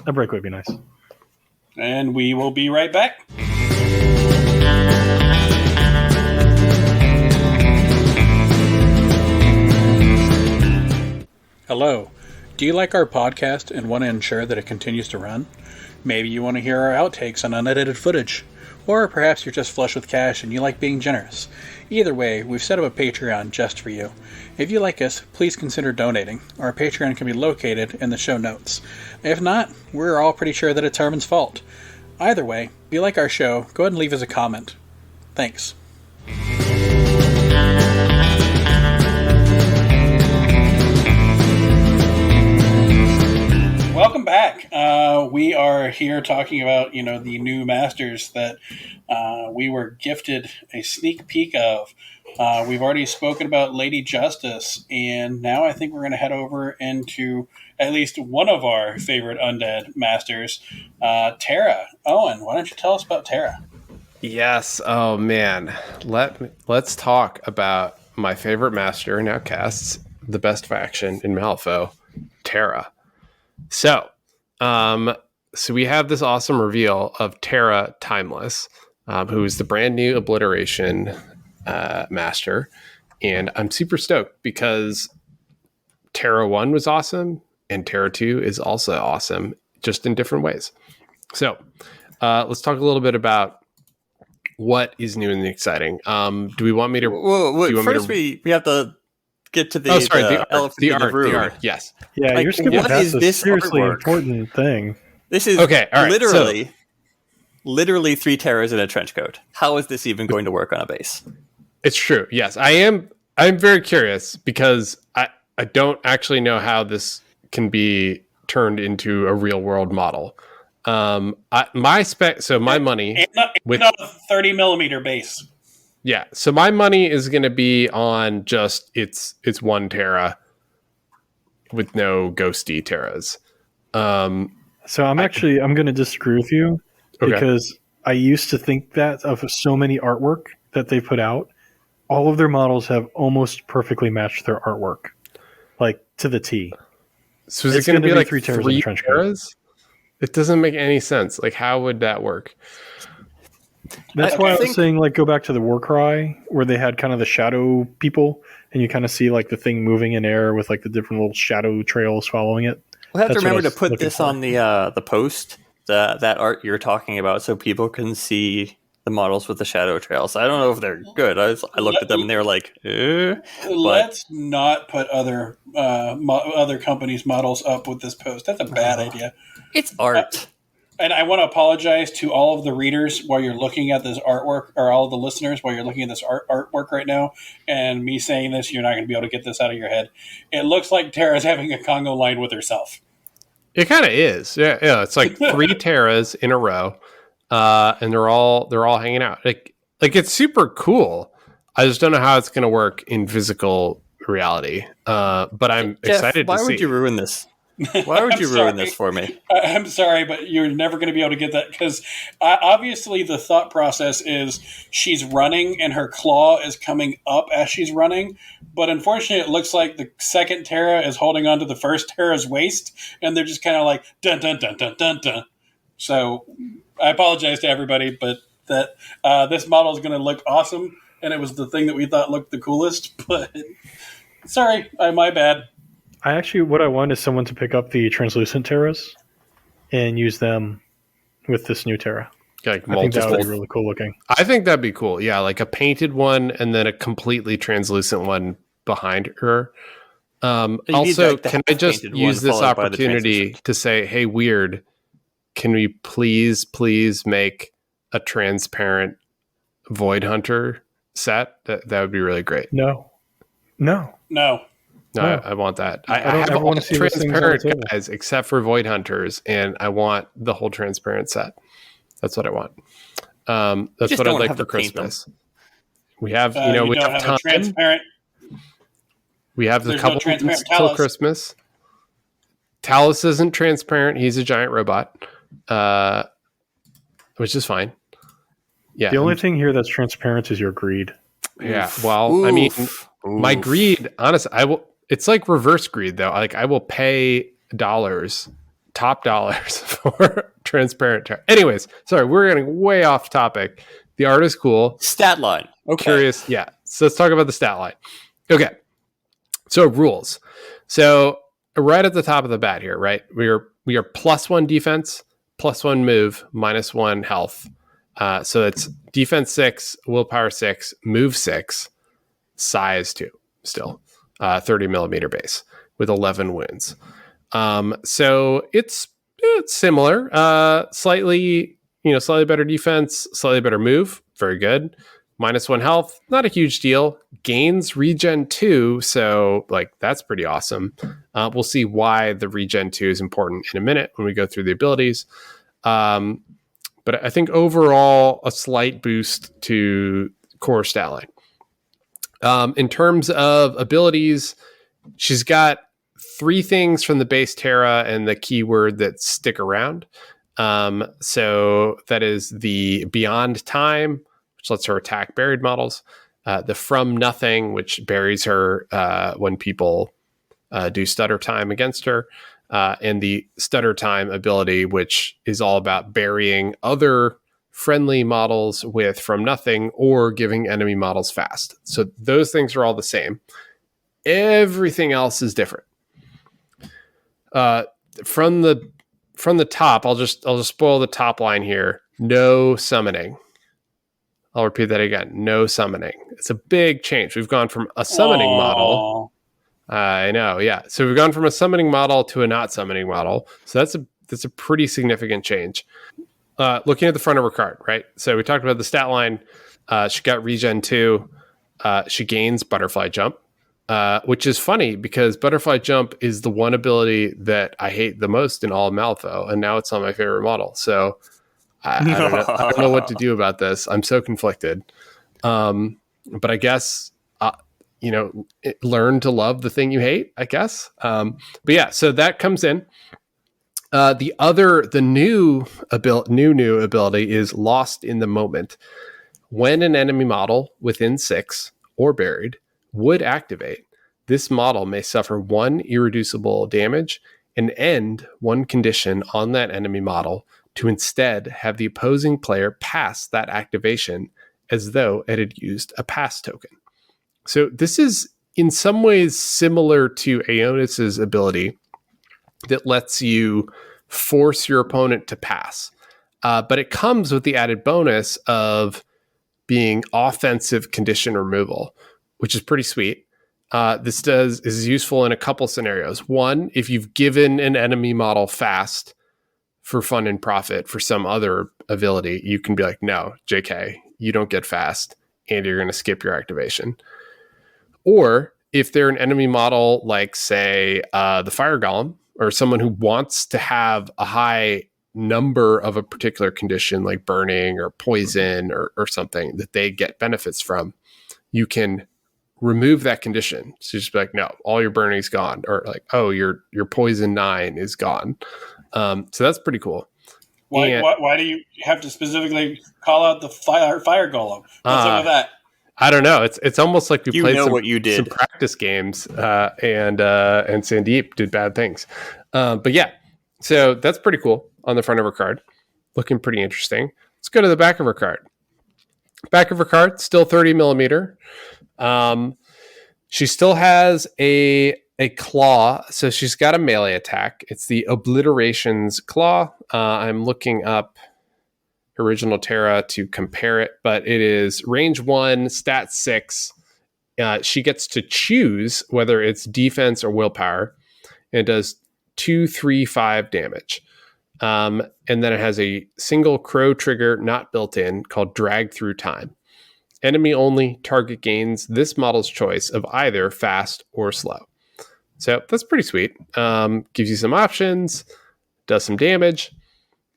A break would be nice. And we will be right back. Hello. Do you like our podcast and want to ensure that it continues to run? Maybe you want to hear our outtakes and unedited footage. Or perhaps you're just flush with cash and you like being generous. Either way, we've set up a Patreon just for you. If you like us, please consider donating. Our Patreon can be located in the show notes. If not, we're all pretty sure that it's Harmon's fault. Either way, if you like our show, go ahead and leave us a comment. Thanks. Welcome back. We are here talking about, the new masters that we were gifted a sneak peek of. We've already spoken about Lady Justice, and now I think we're going to head over into at least one of our favorite undead masters, Terra. Owen, why don't you tell us about Terra? Yes. Oh man. Let's talk about my favorite master in Outcasts, the best faction in Malifaux, Terra. So we have this awesome reveal of Terra Timeless, who is the brand new Obliteration master, and I'm super stoked because Terra 1 was awesome and Terra 2 is also awesome, just in different ways. So let's talk a little bit about what is new and exciting. Do we want me to? First, we have to get to the the elephant in the room. The art. Yes. Yeah, Like, you're skipping what past is a this seriously artwork? important thing. This is Okay, all right, literally 3 terrors in a trench coat. How is this even going to work on a base? It's true. Yes, I'm very curious because I don't actually know how this can be turned into a real world model. My money With not a 30 millimeter base. Yeah, so my money is going to be on just it's 1 Terra with no ghosty Terras. So I'm going to disagree with you because I used to think that of so many artwork that they put out, all of their models have almost perfectly matched their artwork, like to the T. So is it going to be like 3 Terras in a trench coat. Terras? It doesn't make any sense. Like, how would that work? That's why I was saying, like, go back to the Warcry where they had kind of the shadow people, and you kind of see like the thing moving in air with like the different little shadow trails following it. We'll have That's to remember what I to was put this on the post, that art you're talking about, so people can see the models with the shadow trails. I don't know if they're good. I looked at them and they were like, Let's not put other companies' models up with this post. That's a bad idea. It's art. And I want to apologize to all of the readers while you're looking at this artwork, or all of the listeners while you're looking at this artwork right now. And me saying this, you're not going to be able to get this out of your head. It looks like Terra's having a Congo line with herself. It kind of is. Yeah. It's like 3 Terras in a row, and they're all hanging out. Like it's super cool. I just don't know how it's going to work in physical reality. But I'm excited to see. Why would you ruin this? Why would you ruin this for me? I'm sorry, but you're never going to be able to get that because obviously the thought process is she's running and her claw is coming up as she's running. But unfortunately, it looks like the second Terra is holding onto the first Terra's waist, and they're just kind of like dun dun dun dun dun dun. So I apologize to everybody, but that this model is going to look awesome, and it was the thing that we thought looked the coolest. But sorry, my bad. What I want is someone to pick up the translucent Terras and use them with this new Terra. Like I think that would be really cool looking. I think that'd be cool. Yeah, like a painted one and then a completely translucent one behind her. Also, can I just use this opportunity to say, hey, Weird, can we please make a transparent Void Hunter set, that would be really great. No. No. No, No. I want that. I don't have ever all wanna see those things on the transparent table. guys except for Void Hunters, and I want the whole transparent set. That's what I want. That's just what don't I'd like have for to paint them. Christmas. We have, You we don't have have time. a transparent. We have a There's couple no transparent months till Talos. Christmas. Talos isn't transparent. He's a giant robot, which is fine. Yeah. The only thing here that's transparent is your greed. Yeah. Oof. Well, I mean, Oof. my Oof. greed, honestly, it's like reverse greed though. Like I will pay top dollars for transparent. Anyways, sorry, we're getting way off topic. The art is cool. Stat line. Okay. Curious. Yeah. So let's talk about the stat line. Okay. So rules. So right at the top of the bat here, right? We are +1 defense, +1 move, -1 health. So it's defense 6, willpower 6, move 6, size 2 still, 30 millimeter base with 11 wounds. So it's similar, slightly better defense, slightly better move. Very good. -1 health, not a huge deal. Gains regen 2, so like that's pretty awesome. We'll see why the regen 2 is important in a minute when we go through the abilities. But I think overall a slight boost to core stat line. In terms of abilities, she's got 3 things from the base Terra and the keyword that stick around. So that is the Beyond Time, which lets her attack buried models. The From Nothing, which buries her when people do stutter time against her. And the Stutter Time ability, which is all about burying other friendly models with From Nothing or giving enemy models fast. So those things are all the same. Everything else is different. From the top, I'll just spoil the top line here. No summoning. I'll repeat that again. No summoning. It's a big change. We've gone from a summoning model. I know, yeah. So we've gone from a summoning model to a not summoning model. So that's a pretty significant change. Looking at the front of her card, right? So we talked about the stat line. She got regen 2. She gains butterfly jump, which is funny because butterfly jump is the one ability that I hate the most in all of Malifaux, and now it's on my favorite model. So I don't know what to do about this. I'm so conflicted. But I guess learn to love the thing you hate, I guess. But yeah, so that comes in. The new ability is Lost in the Moment. When an enemy model within 6 or buried would activate, this model may suffer 1 irreducible damage and end 1 condition on that enemy model to instead have the opposing player pass that activation as though it had used a pass token. So this is in some ways similar to Aeonis's ability that lets you force your opponent to pass. But it comes with the added bonus of being offensive condition removal, which is pretty sweet. This is useful in a couple scenarios. One, if you've given an enemy model fast for fun and profit for some other ability, you can be like, no, JK, you don't get fast, and you're going to skip your activation. Or if they're an enemy model like, say, the Fire Golem, or someone who wants to have a high number of a particular condition like burning or poison or something that they get benefits from, you can remove that condition. So just be like, no, all your burning's gone, or like, oh, your poison 9 is gone. So that's pretty cool. Why do you have to specifically call out the fire golem? What's up with that? I don't know. It's almost like we played what you did. some practice games, and Sandeep did bad things. But yeah, so that's pretty cool on the front of her card. Looking pretty interesting. Let's go to the back of her card. Back of her card, still 30 millimeter. She still has a claw, so she's got a melee attack. It's the Obliteration's claw. I'm looking up original Terra to compare it, but it is range 1, stat 6. She gets to choose whether it's defense or willpower. And it does 2, 3, 5 damage. And then it has a single crow trigger not built in called Drag Through Time. Enemy only target gains this model's choice of either fast or slow. So that's pretty sweet. Gives you some options, does some damage.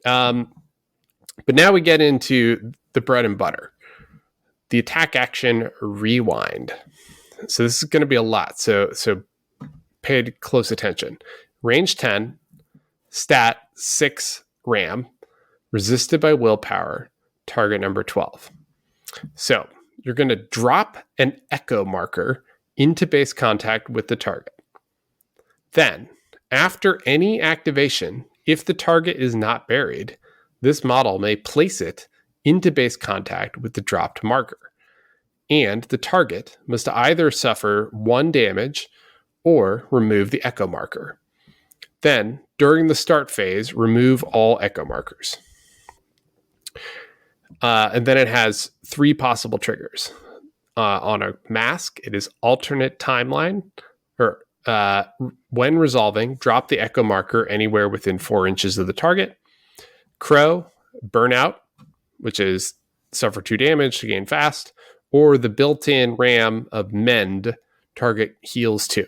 But now we get into the bread and butter. The attack action Rewind. So this is going to be a lot. So pay close attention. Range 10, stat 6 RAM, resisted by willpower, target number 12. So you're going to drop an echo marker into base contact with the target. Then, after any activation, if the target is not buried, this model may place it into base contact with the dropped marker. And the target must either suffer 1 damage or remove the echo marker. Then, during the start phase, remove all echo markers. And then it has 3 possible triggers. On a mask, it is alternate timeline, or when resolving, drop the echo marker anywhere within 4 inches of the target. Crow, burnout, which is suffer 2 damage to gain fast, or the built-in RAM of mend, target heals 2.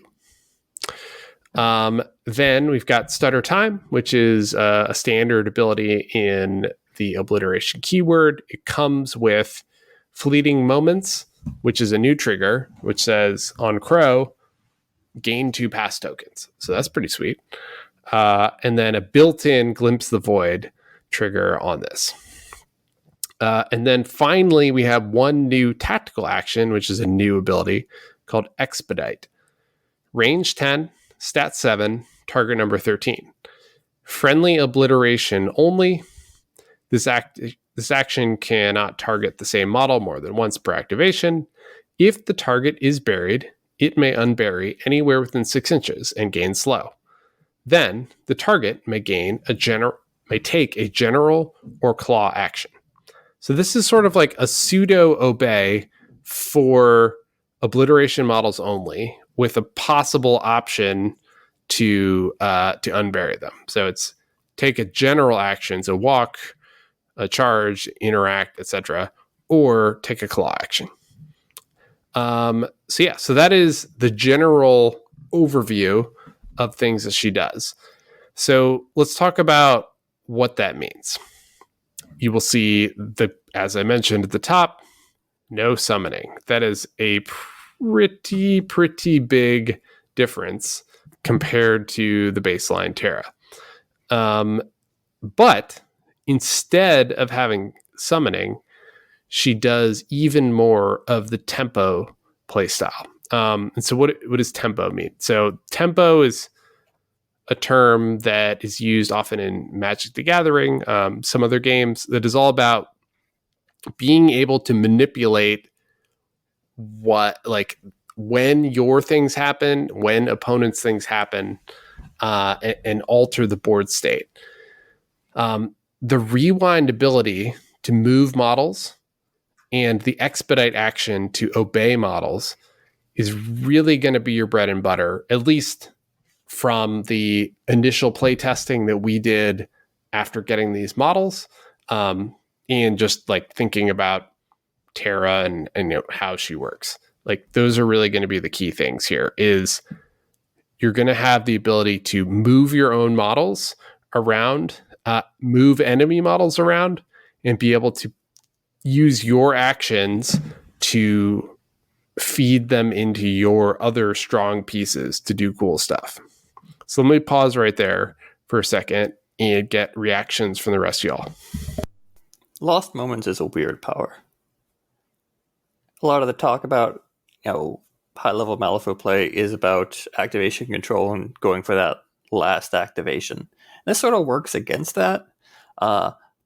Then we've got stutter time, which is a standard ability in the obliteration keyword. It comes with fleeting moments, which is a new trigger, which says on Crow, gain 2 pass tokens. So that's pretty sweet. And then a built-in glimpse the void trigger on this. And then finally, we have one new tactical action, which is a new ability called Expedite. Range 10, stat 7, target number 13. Friendly obliteration only. This action cannot target the same model more than once per activation. If the target is buried, it may unbury anywhere within 6 inches and gain slow. Then the target may take a general or claw action. So this is sort of like a pseudo obey for obliteration models only, with a possible option to unbury them. So it's take a general action, so walk, a charge, interact, etc., or take a claw action. So that is the general overview of things that she does. So let's talk about what that means. You will see as I mentioned at the top, no summoning. That is a pretty big difference compared to the baseline Terra. But instead of having summoning, she does even more of the tempo playstyle. And so what does tempo mean? So tempo is a term that is used often in Magic the Gathering, some other games, that is all about being able to manipulate when your things happen, when opponents' things happen, and alter the board state. The rewind ability to move models and the expedite action to obey models is really going to be your bread and butter, at least from the initial play testing that we did after getting these models, and just like thinking about Terra and how she works. Like those are really going to be the key things here. Is you're going to have the ability to move your own models around, move enemy models around, and be able to use your actions to feed them into your other strong pieces to do cool stuff. So let me pause right there for a second and get reactions from the rest of y'all. Lost Moments is a weird power. A lot of the talk about, high-level Malifaux play is about activation control and going for that last activation. This sort of works against that,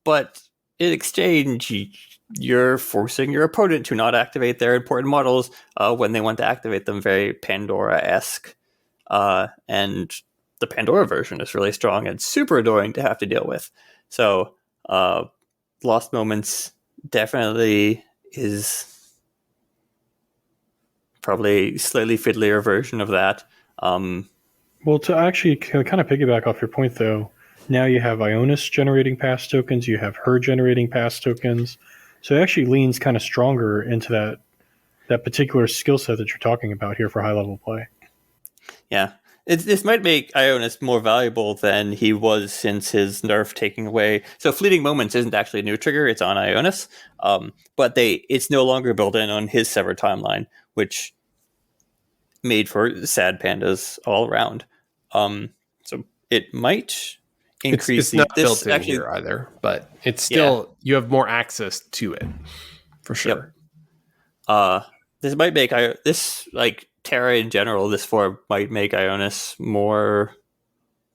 but in exchange, you're forcing your opponent to not activate their important models when they want to activate them, very Pandora-esque. And the Pandora version is really strong and super annoying to have to deal with. So Lost Moments definitely is probably a slightly fiddlier version of that. Well, to actually kind of piggyback off your point, though, now you have Ionis generating pass tokens, you have her generating pass tokens, So it actually leans kind of stronger into that particular skill set that you're talking about here for high level play. Yeah. This might make Ionis more valuable than he was since his nerf taking away. So Fleeting Moments isn't actually a new trigger; it's on Ionis, but it's no longer built in on his Severed Timeline, which made for sad pandas all around. So it might increase it's not built in actually, here either, but it's still you have more access to it for sure. Yep. This might make Terra in general. This form might make Ionis more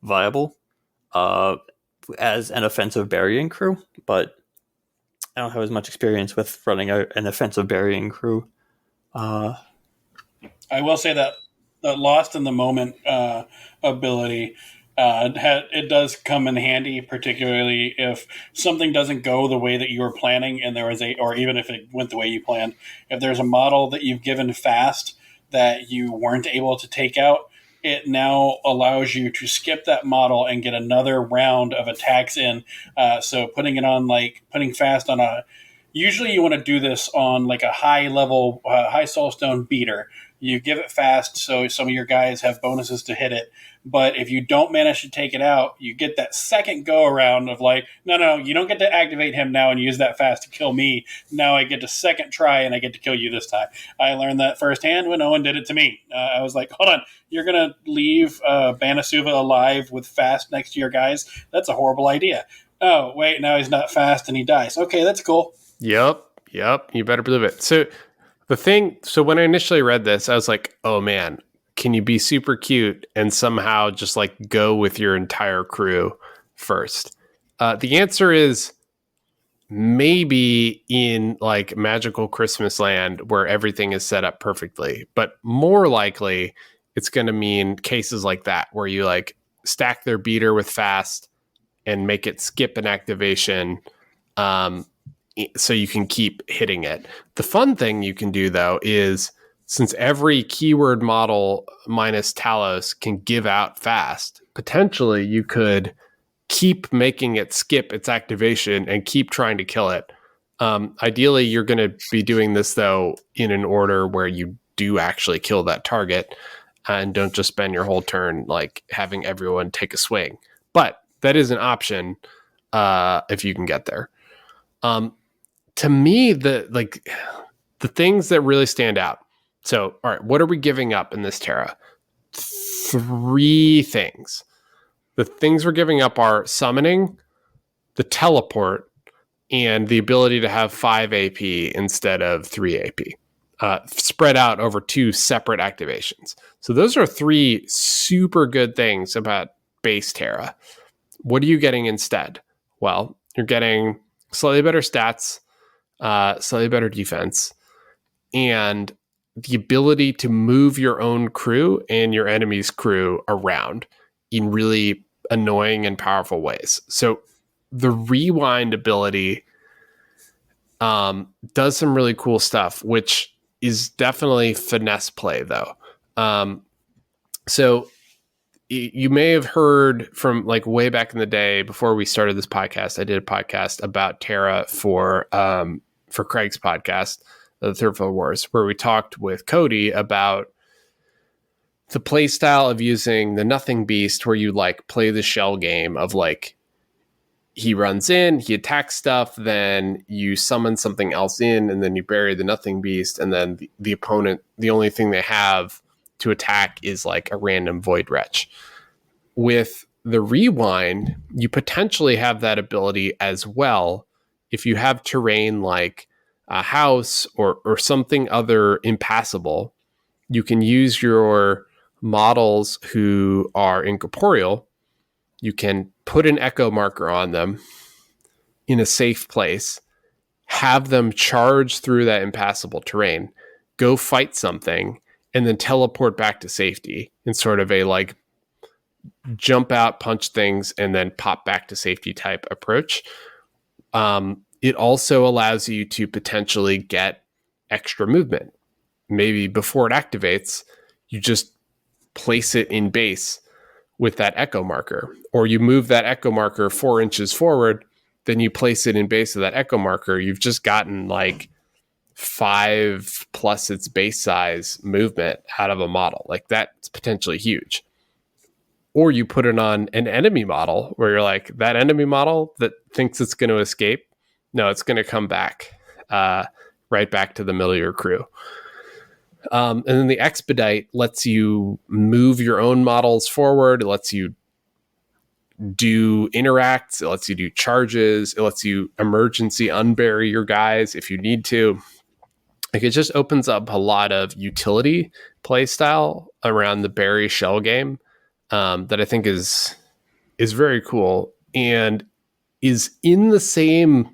viable as an offensive burying crew, but I don't have as much experience with running an offensive burying crew. I will say that the Lost in the Moment ability, it does come in handy, particularly if something doesn't go the way that you were planning, and or even if it went the way you planned. If there's a model that you've given fast that you weren't able to take out, it now allows you to skip that model and get another round of attacks in. So putting fast on a. Usually, you want to do this on like a high level, high soulstone beater. You give it fast, so some of your guys have bonuses to hit it. But if you don't manage to take it out, you get that second go around of like, no, you don't get to activate him now and use that fast to kill me. Now I get to second try and I get to kill you this time. I learned that firsthand when Owen did it to me. I was like, hold on, you're going to leave Banasuva alive with fast next to your guys? That's a horrible idea. Oh, wait, now he's not fast and he dies. Okay, that's cool. Yep. You better believe it. So when I initially read this, I was like, oh man, can you be super cute and somehow just like go with your entire crew first? The answer is maybe in like magical Christmas land where everything is set up perfectly, but more likely it's going to mean cases like that where you like stack their beater with fast and make it skip an activation. So you can keep hitting it. The fun thing you can do, though, is since every keyword model minus Talos can give out fast, potentially you could keep making it skip its activation and keep trying to kill it. Ideally, you're going to be doing this, though, in an order where you do actually kill that target and don't just spend your whole turn like having everyone take a swing. But that is an option if you can get there. To me, the things that really stand out. So, all right, what are we giving up in this Terra? 3 things. The things we're giving up are summoning, the teleport, and the ability to have 5 AP instead of 3 AP, spread out over 2 separate activations. So those are 3 super good things about base Terra. What are you getting instead? Well, you're getting slightly better stats, slightly better defense, and the ability to move your own crew and your enemy's crew around in really annoying and powerful ways. So the rewind ability does some really cool stuff, which is definitely finesse play, though. So you may have heard from like way back in the day before we started this podcast. I did a podcast about Terra for Craig's podcast, The Third Field Wars, where we talked with Cody about the play style of using the Nothing Beast, where you like play the shell game of like he runs in, he attacks stuff, then you summon something else in, and then you bury the Nothing Beast, and then the opponent, the only thing they have to attack is like a random Void Wretch. With the rewind, you potentially have that ability as well if you have terrain like a house or something other impassable. You can use your models who are incorporeal. You can put an echo marker on them in a safe place, have them charge through that impassable terrain, go fight something, and then teleport back to safety in sort of a like jump out, punch things, and then pop back to safety type approach. It also allows you to potentially get extra movement. Maybe before it activates, you just place it in base with that echo marker, or you move that echo marker 4 inches forward then you place it in base of that echo marker, you've just gotten like 5 plus its base size movement out of a model. Like that's potentially huge. Or you put it on an enemy model where you're like, that enemy model that thinks it's going to escape, no, it's going to come back right back to the middle of your crew. And then the expedite lets you move your own models forward. It lets you do interacts. It lets you do charges. It lets you emergency unbury your guys if you need to. Like it just opens up a lot of utility play style around the bury shell game that I think is very cool and is in the same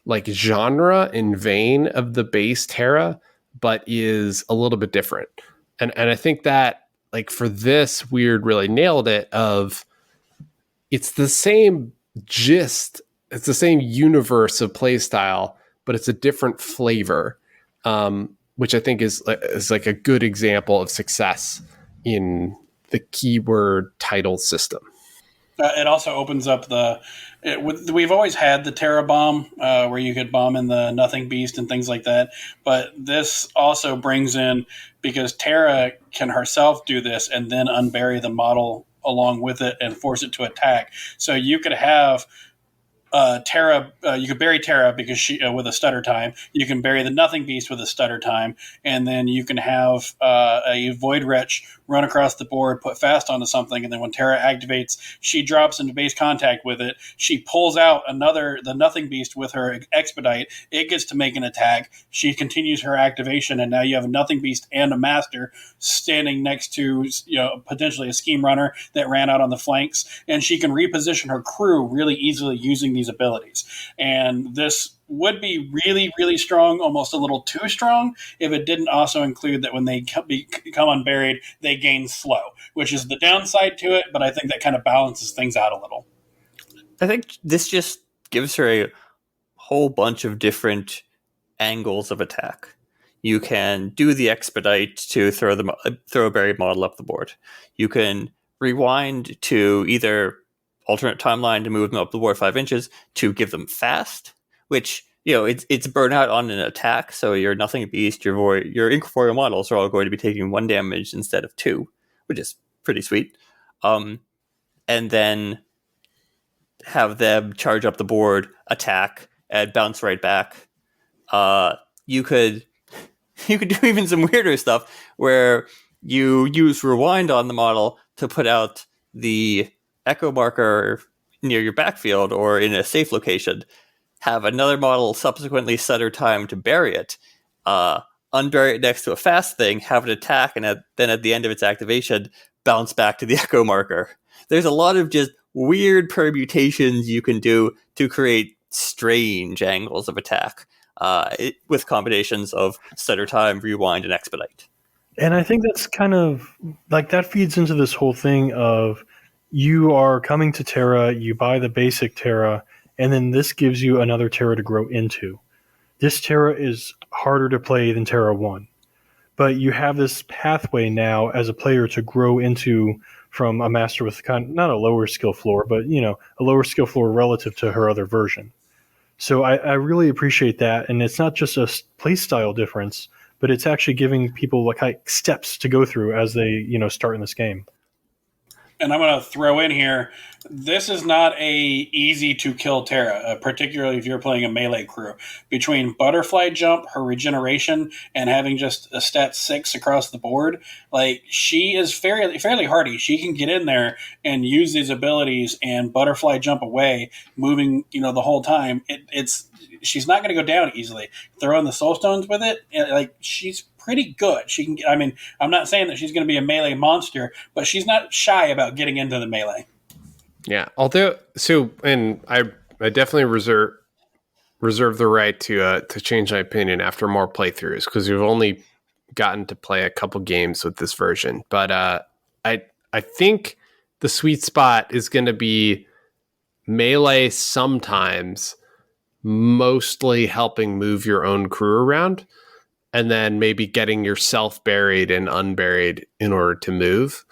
like genre and vein of the base Terra, but is a little bit different. And I think that like for this, Weird really nailed it of it's the same gist, it's the same universe of play style, but it's a different flavor, which I think is like a good example of success in the keyword title system. It also opens up we've always had the Terra bomb where you could bomb in the Nothing Beast and things like that. But this also brings in, because Terra can herself do this and then unbury the model along with it and force it to attack. So you could have Terra, you could bury Terra because she with a stutter time. You can bury the Nothing Beast with a stutter time, and then you can have a Void Wretch run across the board, put fast onto something, and then when Terra activates, she drops into base contact with it. She pulls out the Nothing Beast with her expedite. It gets to make an attack. She continues her activation, and now you have a Nothing Beast and a Master standing next to potentially a Scheme Runner that ran out on the flanks, and she can reposition her crew really easily using these abilities. And this would be really, really strong, almost a little too strong, if it didn't also include that when they become unburied, they gain slow, which is the downside to it, but I think that kind of balances things out a little. I think this just gives her a whole bunch of different angles of attack. You can do the expedite to throw a buried model up the board. You can rewind to either alternate timeline to move them up the board 5 inches to give them fast, which it's burnout on an attack. So your Nothing Beast, your incorporeal models are all going to be taking 1 damage instead of 2, which is pretty sweet. And then have them charge up the board, attack, and bounce right back. You could do even some weirder stuff where you use rewind on the model to put out the echo marker near your backfield or in a safe location, have another model subsequently stutter time to bury it, unbury it next to a fast thing, have it attack, and then at the end of its activation, bounce back to the echo marker. There's a lot of just weird permutations you can do to create strange angles of attack with combinations of stutter time, rewind, and expedite. And I think that's kind of like that feeds into this whole thing of you are coming to Terra, you buy the basic Terra, and then this gives you another Terra to grow into. This Terra is harder to play than Terra 1. But you have this pathway now as a player to grow into from a master with not a lower skill floor, but a lower skill floor relative to her other version. So I really appreciate that. And it's not just a play style difference, but it's actually giving people like steps to go through as they start in this game. And I'm going to throw in here, this is not a easy to kill Terra, particularly if you're playing a melee crew. Between Butterfly Jump, her regeneration, and having just a stat 6 across the board, like she is fairly hardy. She can get in there and use these abilities and Butterfly Jump away, moving the whole time. She's not going to go down easily. Throw in the Soul Stones with it, like she's pretty good. She can. I mean, I'm not saying that she's going to be a melee monster, but she's not shy about getting into the melee. Yeah. Although, and I definitely reserve the right to change my opinion after more playthroughs because we've only gotten to play a couple games with this version. But I think the sweet spot is going to be melee sometimes, mostly helping move your own crew around. And then maybe getting yourself buried and unburied in order to move.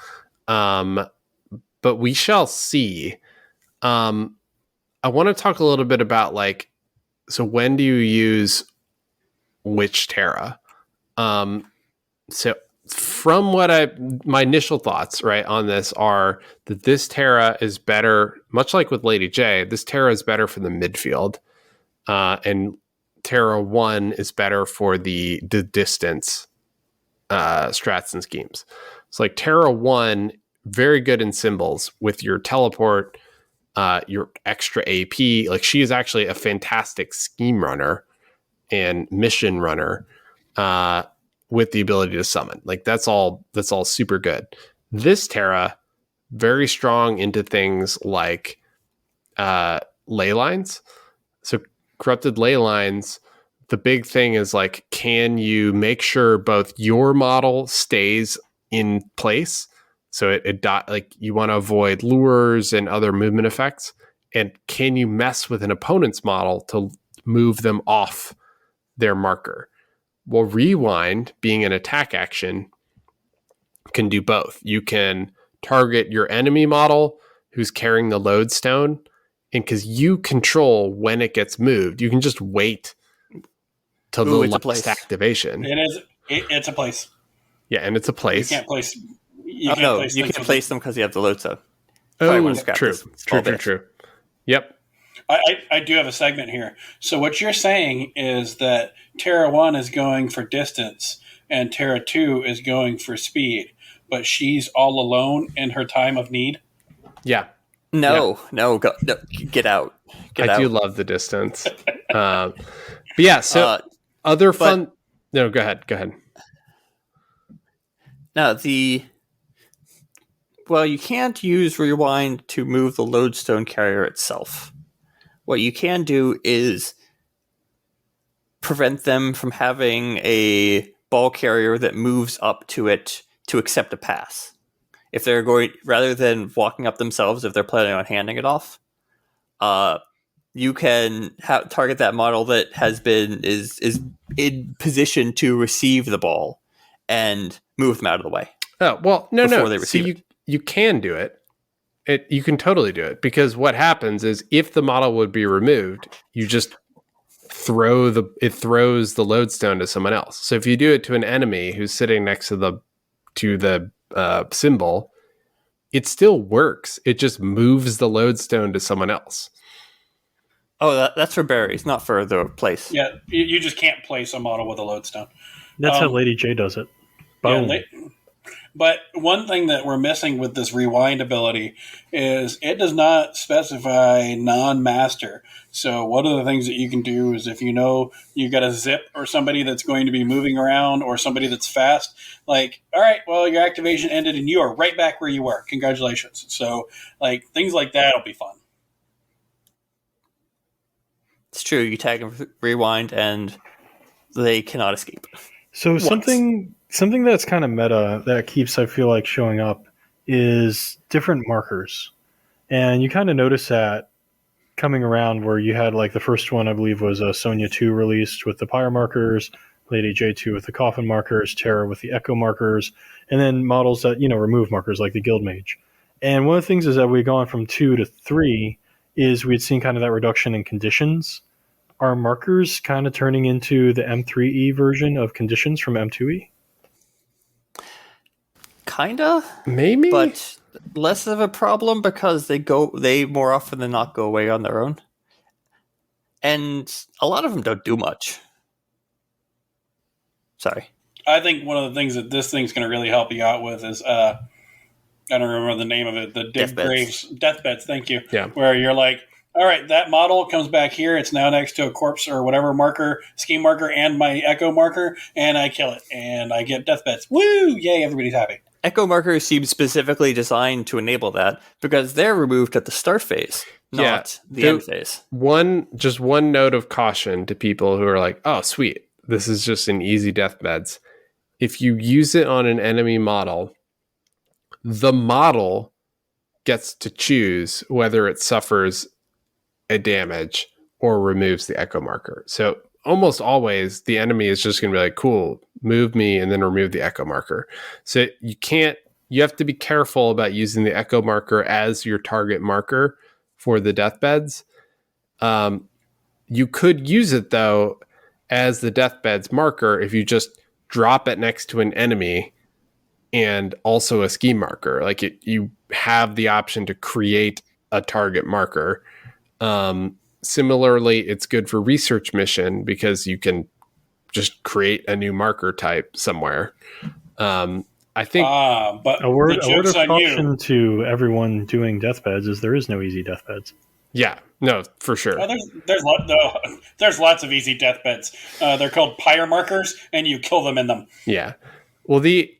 But we shall see. I want to talk a little bit about like, so when do you use which Terra? So from my initial thoughts, right, on this are that this Terra is better, much like with Lady J, this Terra is better for the midfield. And Terra 1 is better for the distance strats and schemes. It's like Terra 1, very good in symbols with your teleport, your extra AP. Like she is actually a fantastic scheme runner and mission runner with the ability to summon. Like that's all super good. This Terra, very strong into things like ley lines. So corrupted ley lines, the big thing is like, can you make sure both your model stays in place? So like you want to avoid lures and other movement effects. And can you mess with an opponent's model to move them off their marker? Well, rewind, being an attack action, can do both. You can target your enemy model who's carrying the lodestone, and because you control when it gets moved, you can just wait till the last activation. It's a place. Yeah, and it's a place. You can't place. You can't place them because you have the lodestone. Oh, true. Yep. I do have a segment here. So what you're saying is that Terra 1 is going for distance and Terra 2 is going for speed, but she's all alone in her time of need? Yeah. No, get out. I do love the distance. But yeah, so other fun... No, go ahead. Now, well, you can't use rewind to move the lodestone carrier itself. What you can do is prevent them from having a ball carrier that moves up to it to accept a pass. If they're going, rather than walking up themselves, if they're planning on handing it off, you can target that model that is in position to receive the ball and move them out of the way. Oh, well, no. So you can do it. You can totally do it, because what happens is if the model would be removed, you just throws the lodestone to someone else. So if you do it to an enemy who's sitting next to the symbol, it still works. It just moves the lodestone to someone else. Oh, that's for berries, not for the place. Yeah, you just can't place a model with a lodestone. That's how Lady J does it. Boom. Yeah, but one thing that we're missing with this rewind ability is it does not specify non-master. So one of the things that you can do is if you know you got a zip or somebody that's going to be moving around or somebody that's fast, like, all right, well, your activation ended and you are right back where you were. Congratulations. So like things like that will be fun. It's true. You tag them rewind and they cannot escape. So something that's kind of meta that keeps, I feel like, showing up is different markers. And you kind of notice that coming around where you had like the first one, I believe, was Sonya 2 released with the Pyre markers, Lady J2 with the Coffin markers, Terra with the Echo markers, and then models that, remove markers like the Guild Mage. And one of the things is that we've gone from 2 to 3 is we'd seen kind of that reduction in conditions. Are markers kind of turning into the M3E version of conditions from M2E? Kinda, maybe, but less of a problem because they more often than not go away on their own, and a lot of them don't do much. Sorry, I think one of the things that this thing's going to really help you out with is I don't remember the name of it. The deathbeds. Thank you. Yeah, where you're like, all right, that model comes back here. It's now next to a corpse or whatever marker, scheme marker, and my echo marker, and I kill it, and I get deathbeds. Woo! Yay! Everybody's happy. Echo markers seem specifically designed to enable that because they're removed at the start phase, not the end phase. One note of caution to people who are like, "Oh, sweet, this is just an easy deathbeds." If you use it on an enemy model, the model gets to choose whether it suffers a damage or removes the echo marker. So almost always the enemy is just going to be like, cool, move me and then remove the echo marker. So you have to be careful about using the echo marker as your target marker for the deathbeds. You could use it, though, as the deathbed's marker if you just drop it next to an enemy and also a scheme marker. Like you have the option to create a target marker. Similarly, it's good for research mission because you can just create a new marker type somewhere. I think but a word the of joke's on caution you. to everyone doing deathbeds is there is no easy deathbeds. Yeah, no, for sure. Oh, there's lots of easy deathbeds. They're called pyre markers, and you kill them in them. Yeah. Well, the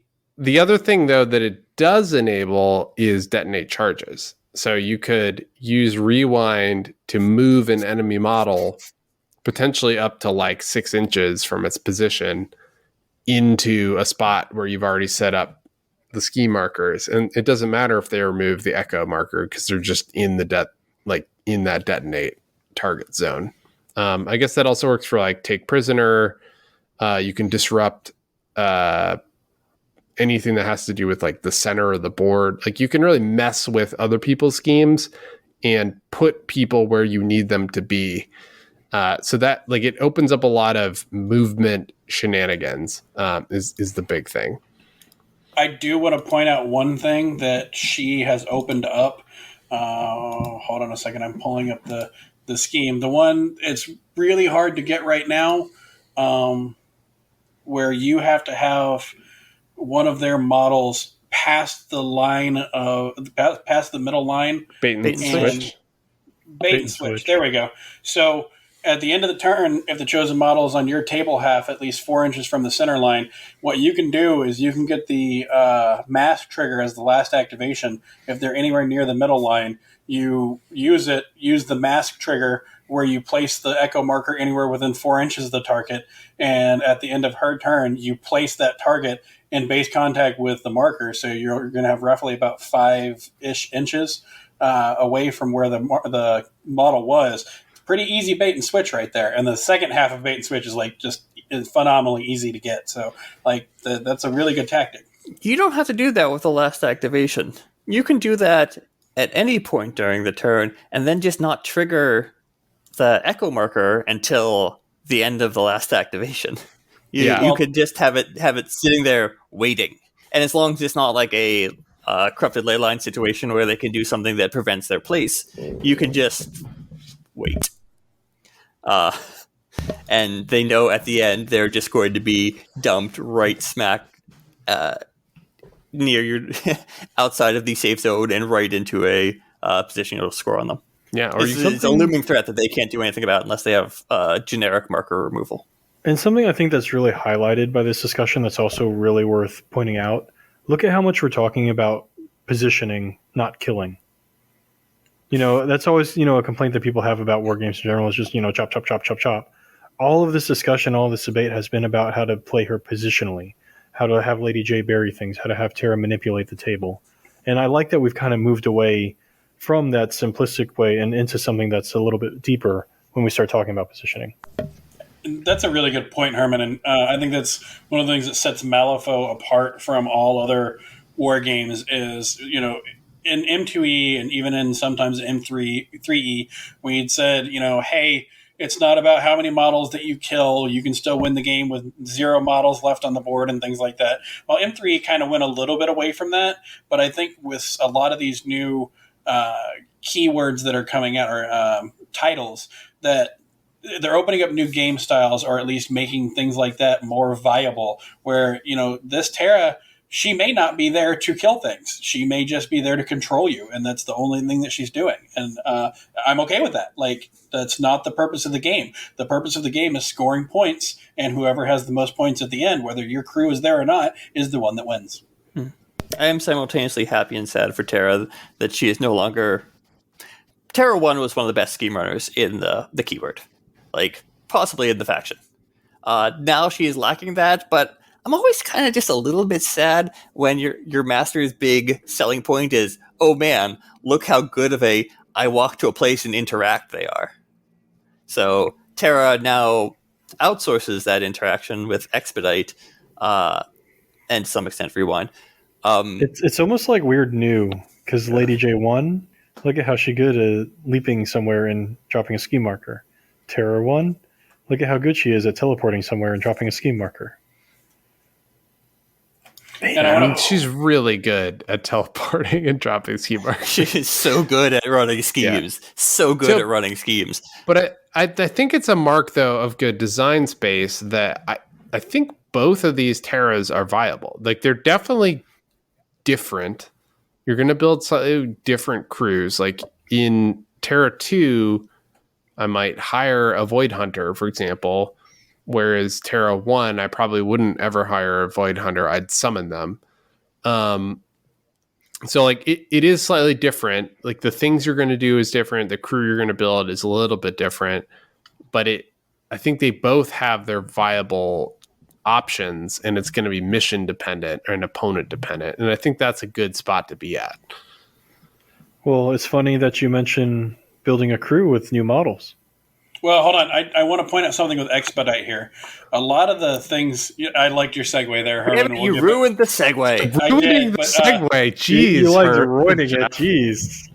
other thing though that it does enable is detonate charges. So you could use rewind to move an enemy model potentially up to like 6 inches from its position into a spot where you've already set up the ski markers, and it doesn't matter if they remove the echo marker because they're just in the in that detonate target zone. I guess that also works for like take prisoner. You can disrupt anything that has to do with like the center of the board. Like you can really mess with other people's schemes and put people where you need them to be. So that like it opens up a lot of movement shenanigans is the big thing. I do want to point out one thing that she has opened up. Hold on a second. I'm pulling up the scheme. The one it's really hard to get right now, where you have to have one of their models past the line of past the middle line. Bait and switch. Bait and switch. There we go. So at the end of the turn, if the chosen model is on your table half, at least 4 inches from the center line, what you can do is you can get the mask trigger as the last activation. If they're anywhere near the middle line, you use the mask trigger where you place the echo marker anywhere within 4 inches of the target. And at the end of her turn, you place that target in base contact with the marker. So you're going to have roughly about 5-ish inches away from where the model was. Pretty easy bait and switch right there. And the second half of bait and switch is like just is phenomenally easy to get. So like that's a really good tactic. You don't have to do that with the last activation. You can do that at any point during the turn and then just not trigger the echo marker until the end of the last activation. You could just have it sitting there waiting. And as long as it's not like a corrupted ley line situation where they can do something that prevents their place, you can just wait. And they know at the end they're just going to be dumped right smack near your outside of the safe zone and right into a position you'll score on them. Yeah, or it's a looming threat that they can't do anything about unless they have generic marker removal. And something I think that's really highlighted by this discussion that's also really worth pointing out, look at how much we're talking about positioning, not killing. That's always, a complaint that people have about war games in general is just, chop, chop, chop, chop, chop. All of this discussion, all of this debate has been about how to play her positionally, how to have Lady J bury things, how to have Tara manipulate the table. And I like that we've kind of moved away from that simplistic way and into something that's a little bit deeper when we start talking about positioning. That's a really good point, Herman. And I think that's one of the things that sets Malifaux apart from all other war games is, in M2E and even in sometimes M3E, we'd said, hey, it's not about how many models that you kill. You can still win the game with 0 models left on the board and things like that. Well, M3E kind of went a little bit away from that. But I think with a lot of these new keywords that are coming out or titles that they're opening up new game styles or at least making things like that more viable where, this Terra, she may not be there to kill things. She may just be there to control you. And that's the only thing that she's doing. And I'm okay with that. Like, that's not the purpose of the game. The purpose of the game is scoring points. And whoever has the most points at the end, whether your crew is there or not, is the one that wins. I am simultaneously happy and sad for Tara that she is no longer... Tara 1 was one of the best scheme runners in the keyword. Like, possibly in the faction. Now she is lacking that, but I'm always kind of just a little bit sad when your master's big selling point is, oh man, look how good of a I walk to a place and interact they are. So Tara now outsources that interaction with Expedite and to some extent Rewind. It's almost like weird new because Lady J won, Look at how she's good at leaping somewhere and dropping a ski marker. Terra 1, look at how good she is at teleporting somewhere and dropping a ski marker. And I mean, she's really good at teleporting and dropping ski markers. She's so good at running schemes. Yeah. So good at running schemes. But I think it's a mark, though, of good design space that I think both of these Terras are viable. Like, they're definitely different. You're going to build slightly different crews. Like, in Terra 2, I might hire a Void Hunter, for example, whereas Terra 1, I probably wouldn't ever hire a Void Hunter. I'd summon them. So, like, it is slightly different. Like, the things you're going to do is different. The crew you're going to build is a little bit different. But I think they both have their viable options, and it's going to be mission dependent and opponent dependent. And I think that's a good spot to be at. Well, it's funny that you mention building a crew with new models. Well, hold on. I want to point out something with Expedite here. A lot of the things, I liked your segue there, Herman. You ruined the segue. Ruining the segue. Jeez. You liked ruining it. Jeez.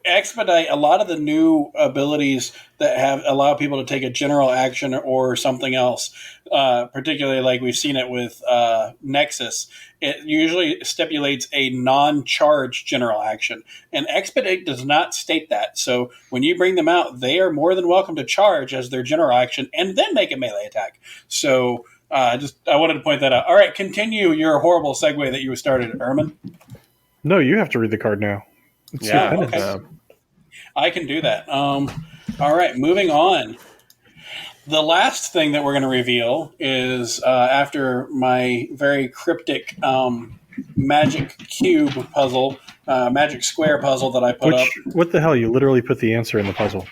Expedite, a lot of the new abilities that allow people to take a general action or something else, particularly like we've seen it with Nexus, it usually stipulates a non-charge general action. And Expedite does not state that. So when you bring them out, they are more than welcome to charge as their general action and then make a melee attack. So I wanted to point that out. All right, continue your horrible segue that you started, Ermin. No, you have to read the card now. It's okay. I can do that. All right, moving on. The last thing that we're going to reveal is after my very cryptic magic cube puzzle, magic square puzzle that I put up. What the hell? You literally put the answer in the puzzle.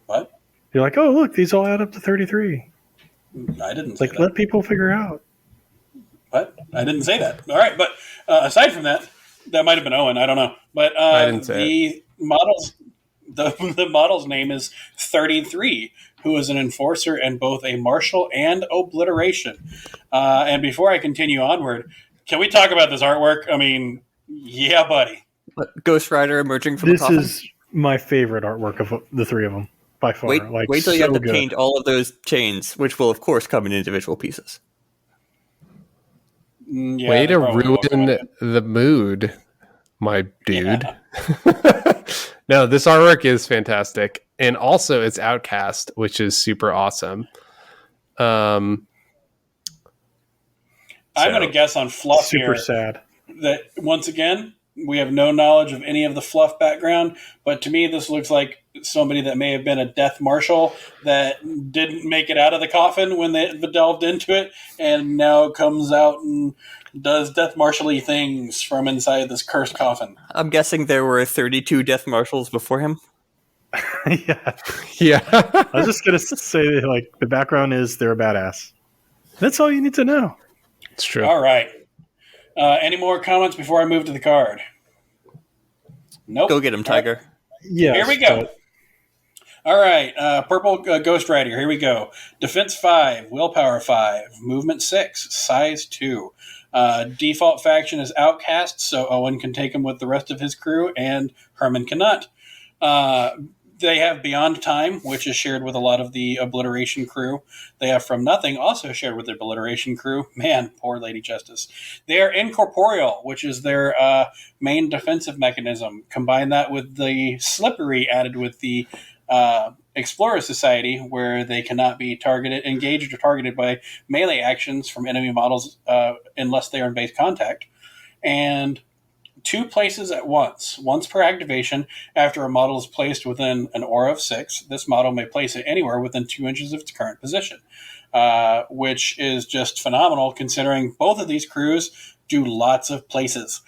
What? You're like, oh, look, these all add up to 33. I didn't say that. Let people figure out. What? I didn't say that. All right, but aside from that, that might have been Owen. I don't know. But I didn't say the model's name is 33, who is an enforcer in both a marshal and obliteration. And before I continue onward, can we talk about this artwork? I mean, yeah, buddy. Ghost Rider emerging from the coffin? This is my favorite artwork of the three of them, by far. Wait till you have to paint all of those chains, which will, of course, come in individual pieces. Yeah, way to ruin the mood, my dude. Yeah. No, this artwork is fantastic. And also it's Outcast, which is super awesome. I'm going to guess on fluff super here. Sad. That, once again, we have no knowledge of any of the fluff background, but to me this looks like somebody that may have been a death marshal that didn't make it out of the coffin when they delved into it, and now comes out and does death marshal-y things from inside this cursed coffin. I'm guessing there were 32 death marshals before him. Yeah. I was just going to say, like, the background is they're a badass. That's all you need to know. It's true. All right. Any more comments before I move to the card? Nope. Go get him, Tiger. Yeah. Here we go. All right. Purple Ghost Rider. Here we go. Defense 5, Willpower 5, Movement 6, Size 2. Default faction is Outcast, so Owen can take him with the rest of his crew, and Herman cannot. They have Beyond Time, which is shared with a lot of the Obliteration crew. They have From Nothing, also shared with the Obliteration crew. Man, poor Lady Justice. They are Incorporeal, which is their main defensive mechanism. Combine that with the Slippery added with the Explorer Society, where they cannot be engaged or targeted by melee actions from enemy models unless they are in base contact. And 2 places at once per activation. After a model is placed within an aura of 6, this model may place it anywhere within 2 inches of its current position, which is just phenomenal considering both of these crews do lots of places.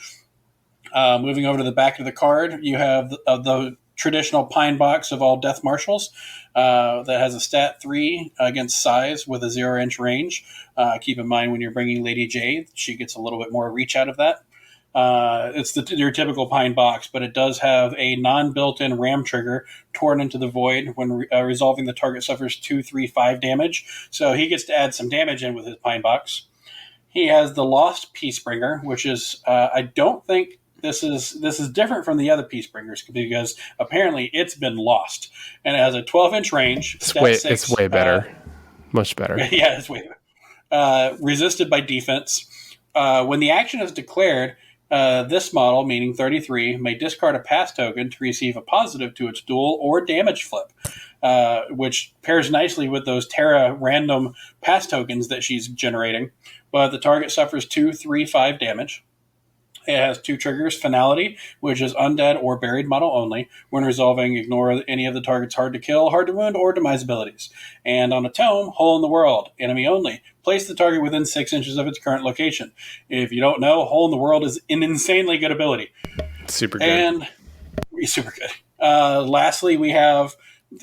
Moving over to the back of the card, you have the traditional pine box of all death marshals that has a stat 3 against size with a 0-inch range. Keep in mind when you're bringing Lady J, she gets a little bit more reach out of that. It's your typical pine box, but it does have a non-built-in ram trigger torn into the void. When resolving, the target suffers 2, 3, 5 damage. So he gets to add some damage in with his pine box. He has the Lost Peacebringer, which is, I don't think This is different from the other Peace Bringers because apparently it's been lost, and it has a 12-inch range. It's way better, much better. Yeah, it's way better. Resisted by defense. When the action is declared, this model, meaning 33, may discard a pass token to receive a positive to its duel or damage flip, which pairs nicely with those Terra random pass tokens that she's generating. But the target suffers 2, 3, 5 damage. It has 2 triggers: Finality, which is undead or buried model only. When resolving, ignore any of the target's hard to kill, hard to wound, or demise abilities. And on a tome, Hole in the World, enemy only. Place the target within 6 inches of its current location. If you don't know, Hole in the World is an insanely good ability. Super good. And super good. Lastly, we have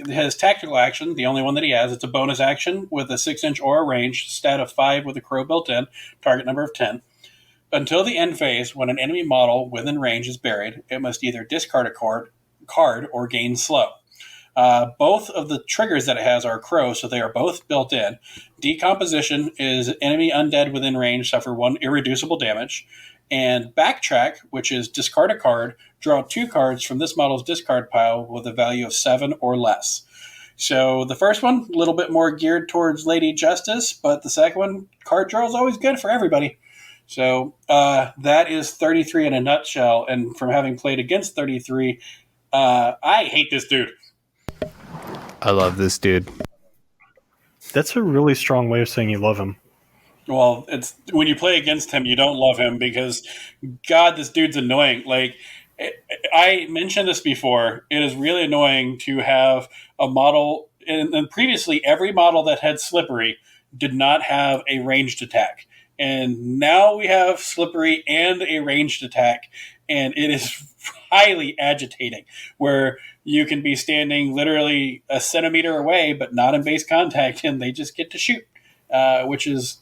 his tactical action, the only one that he has. It's a bonus action with a 6-inch aura range, stat of 5 with a crow built in, target number of 10. Until the end phase, when an enemy model within range is buried, it must either discard a card or gain slow. Both of the triggers that it has are crow, so they are both built in. Decomposition is enemy undead within range suffer 1 irreducible damage. And Backtrack, which is discard a card, draw 2 cards from this model's discard pile with a value of 7 or less. So the first one, a little bit more geared towards Lady Justice, but the second one, card draw is always good for everybody. So that is 33 in a nutshell. And from having played against 33, I hate this dude. I love this dude. That's a really strong way of saying you love him. Well, it's when you play against him, you don't love him because, God, this dude's annoying. Like, I mentioned this before. It is really annoying to have a model, and previously every model that had Slippery did not have a ranged attack. And now we have Slippery and a ranged attack, and it is highly agitating, where you can be standing literally a centimeter away, but not in base contact, and they just get to shoot, which is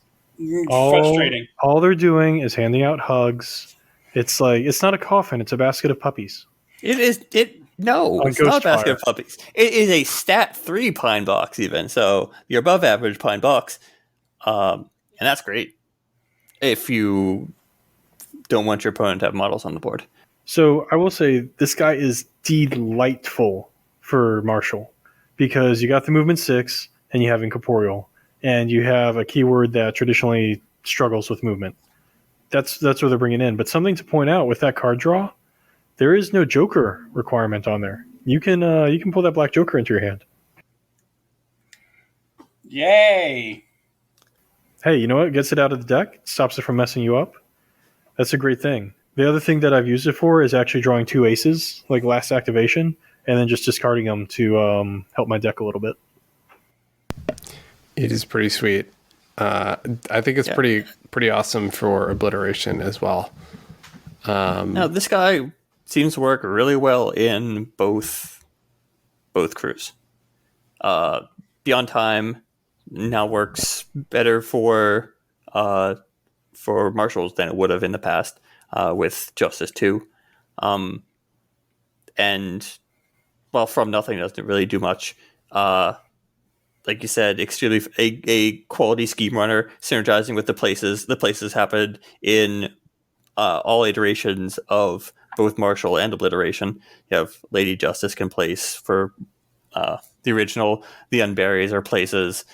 frustrating. All they're doing is handing out hugs. It's like, it's not a coffin, it's a basket of puppies. No, it's not a basket of puppies. It is a stat 3 pine box even, so you're above average pine box, and that's great if you don't want your opponent to have models on the board. So I will say this guy is delightful for Marshal because you got the movement 6 and you have incorporeal, and you have a keyword that traditionally struggles with movement. That's what they're bringing in. But something to point out with that card draw, there is no Joker requirement on there. You can pull that black Joker into your hand. Yay! Hey, you know what? It gets it out of the deck. It stops it from messing you up. That's a great thing. The other thing that I've used it for is actually drawing 2 aces, like last activation, and then just discarding them to help my deck a little bit. It is pretty sweet. I think it's pretty awesome for Obliteration as well. Now, this guy seems to work really well in both crews. Beyond Time now works better for Marshals than it would have in the past with Justice 2. And, well, From Nothing doesn't really do much. Like you said, extremely a quality scheme runner, synergizing with the places. The places happened in all iterations of both Marshal and Obliteration. You have Lady Justice can place for the original. The Unburies are places.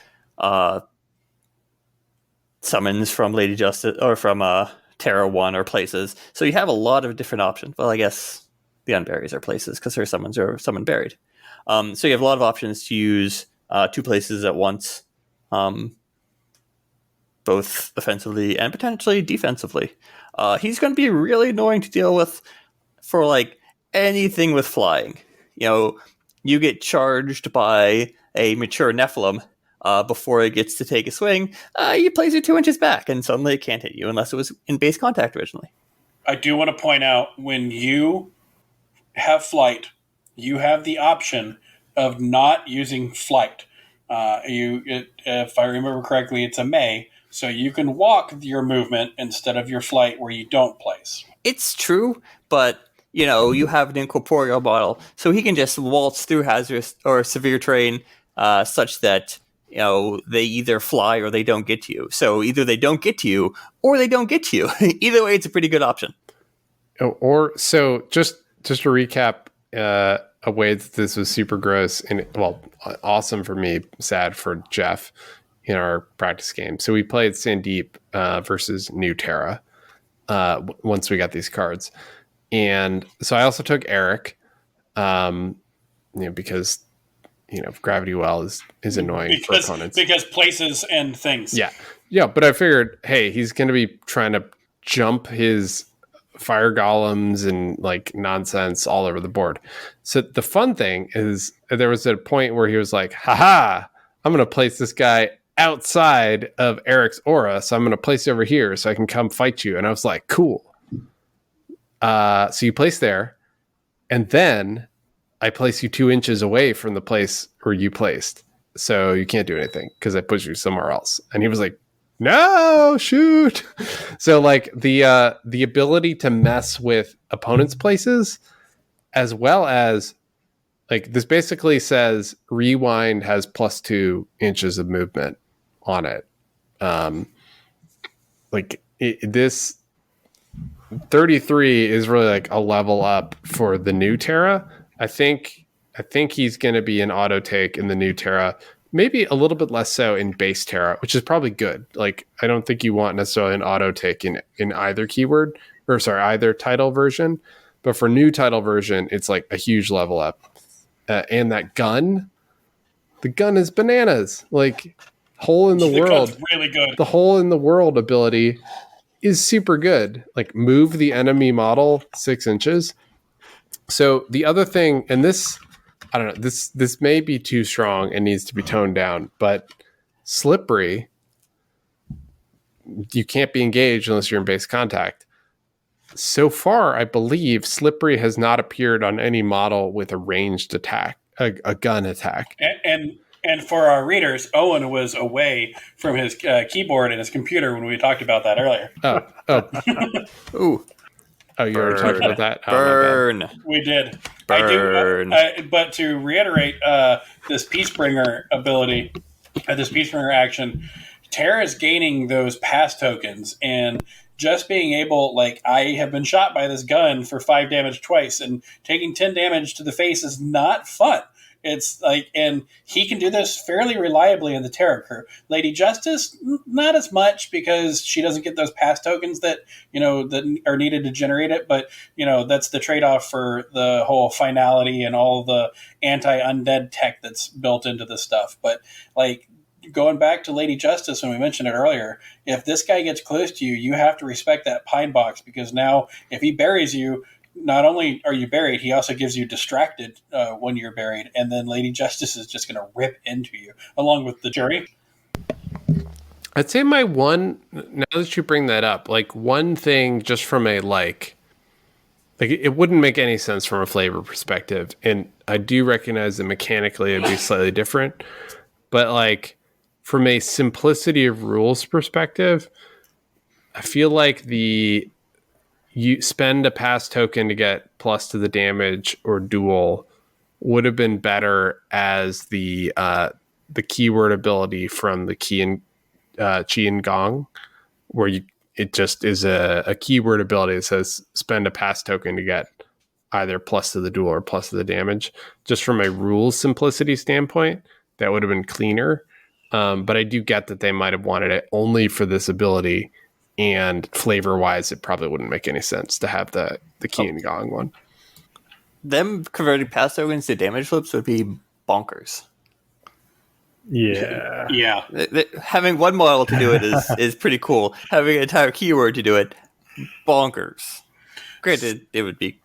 Summons from Lady Justice or from Terra 1 are places. So you have a lot of different options. Well, I guess the Unburies are places because their summons are summon buried. So you have a lot of options to use 2 places at once, both offensively and potentially defensively. He's going to be really annoying to deal with for like anything with flying. You know, you get charged by a mature Nephilim before it gets to take a swing. You place it 2 inches back, and suddenly it can't hit you unless it was in base contact originally. I do want to point out, when you have flight, you have the option of not using flight. If I remember correctly, it's a May, so you can walk your movement instead of your flight where you don't place. It's true, but you have an incorporeal model, so he can just waltz through hazardous or severe terrain such that they either fly or they don't get to you. So either they don't get to you or they don't get to you. Either way, it's a pretty good option. Or so just to recap, a way that this was super gross and awesome for me, sad for Jeff in our practice game. So we played Sandeep versus New Terra once we got these cards, and so I also took Eric, because Gravity Well is annoying for opponents because places and things. Yeah, but I figured, hey, he's going to be trying to jump his fire golems and like nonsense all over the board. So the fun thing is there was a point where he was like, haha, I'm going to place this guy outside of Eric's aura. So I'm going to place you over here so I can come fight you. And I was like, cool. So you place there, and then I place you 2 inches away from the place where you placed. So you can't do anything because I put you somewhere else. And he was like, no, shoot. So like the ability to mess with opponents' places, as well as like this basically says rewind has +2 inches of movement on it. This 33 is really like a level up for the new Terra. I think he's going to be an auto take in the new Terra. Maybe a little bit less so in base Terra, which is probably good. Like, I don't think you want necessarily an auto take in either either title version. But for new title version, it's like a huge level up. And that gun, the gun is bananas. Like, hole in the world. Gun's really good. The hole in the world ability is super good. Like, move the enemy model 6 inches. So the other thing, and this, I don't know, this may be too strong and needs to be toned down, but Slippery, you can't be engaged unless you're in base contact. So far, I believe Slippery has not appeared on any model with a ranged attack, a gun attack. And for our readers, Owen was away from his keyboard and his computer when we talked about that earlier. Ooh. Oh, you already talked about that? Burn. We did. Burn. I do, but to reiterate this Peacebringer ability, this Peacebringer action, Terra is gaining those pass tokens, and just being able, like, I have been shot by this gun for 5 damage twice, and taking 10 damage to the face is not fun. It's like, and he can do this fairly reliably in the Terra crew. Lady Justice, not as much because she doesn't get those pass tokens that that are needed to generate it. But that's the trade-off for the whole finality and all the anti-undead tech that's built into this stuff. But like, going back to Lady Justice, when we mentioned it earlier, if this guy gets close to you, you have to respect that pine box, because now if he buries you, not only are you buried, he also gives you distracted when you're buried, and then Lady Justice is just going to rip into you, along with the jury. I'd say my one, now that you bring that up, like one thing just from a like it wouldn't make any sense from a flavor perspective, and I do recognize that mechanically it'd be slightly different, but like from a simplicity of rules perspective, I feel like you spend a pass token to get plus to the damage or duel would have been better as the keyword ability from the Qi and Gong, where it just is a keyword ability that says spend a pass token to get either plus to the duel or plus to the damage. Just from a rules simplicity standpoint, that would have been cleaner. But I do get that they might have wanted it only for this ability. And flavor-wise, it probably wouldn't make any sense to have the Qi and Gong one. Them converting pass tokens to damage flips would be bonkers. Yeah. Having one model to do it is pretty cool. Having an entire keyword to do it, bonkers. Granted, it would be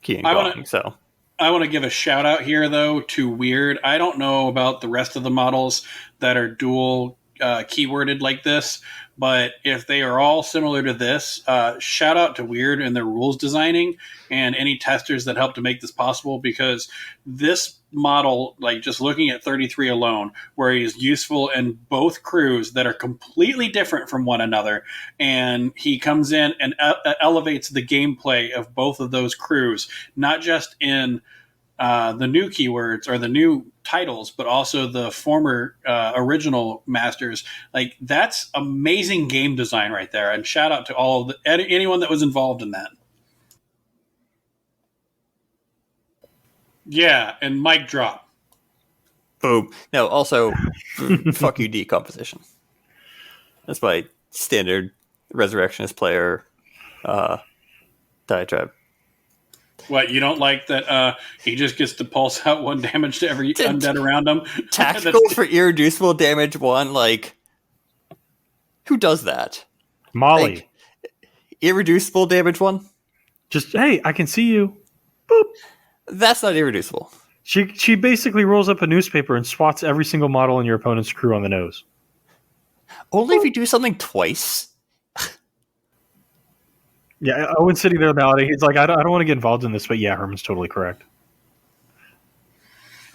Qi and Gong, I want to give a shout out here, though, to Weird. I don't know about the rest of the models that are dual keyworded like this, but if they are all similar to this, shout out to Weird and their rules designing and any testers that helped to make this possible, because this model, like just looking at 33 alone, where he's useful in both crews that are completely different from one another, and he comes in and elevates the gameplay of both of those crews, not just in the new keywords or the new titles, but also the former original masters. Like, that's amazing game design right there, and shout out to anyone that was involved in that. Yeah, and mic drop. Boom. No, also, fuck you, decomposition. That's my standard Resurrectionist player diatribe. What, you don't like that he just gets to pulse out 1 damage to every undead around him? Tactical for irreducible damage 1, like, who does that? Molly. Like, irreducible damage 1? Just, hey, I can see you. Boop. That's not irreducible. She basically rolls up a newspaper and swats every single model in your opponent's crew on the nose. Only if you do something twice. Yeah, Owen's sitting there validating. He's like, I don't want to get involved in this, but yeah, Herman's totally correct.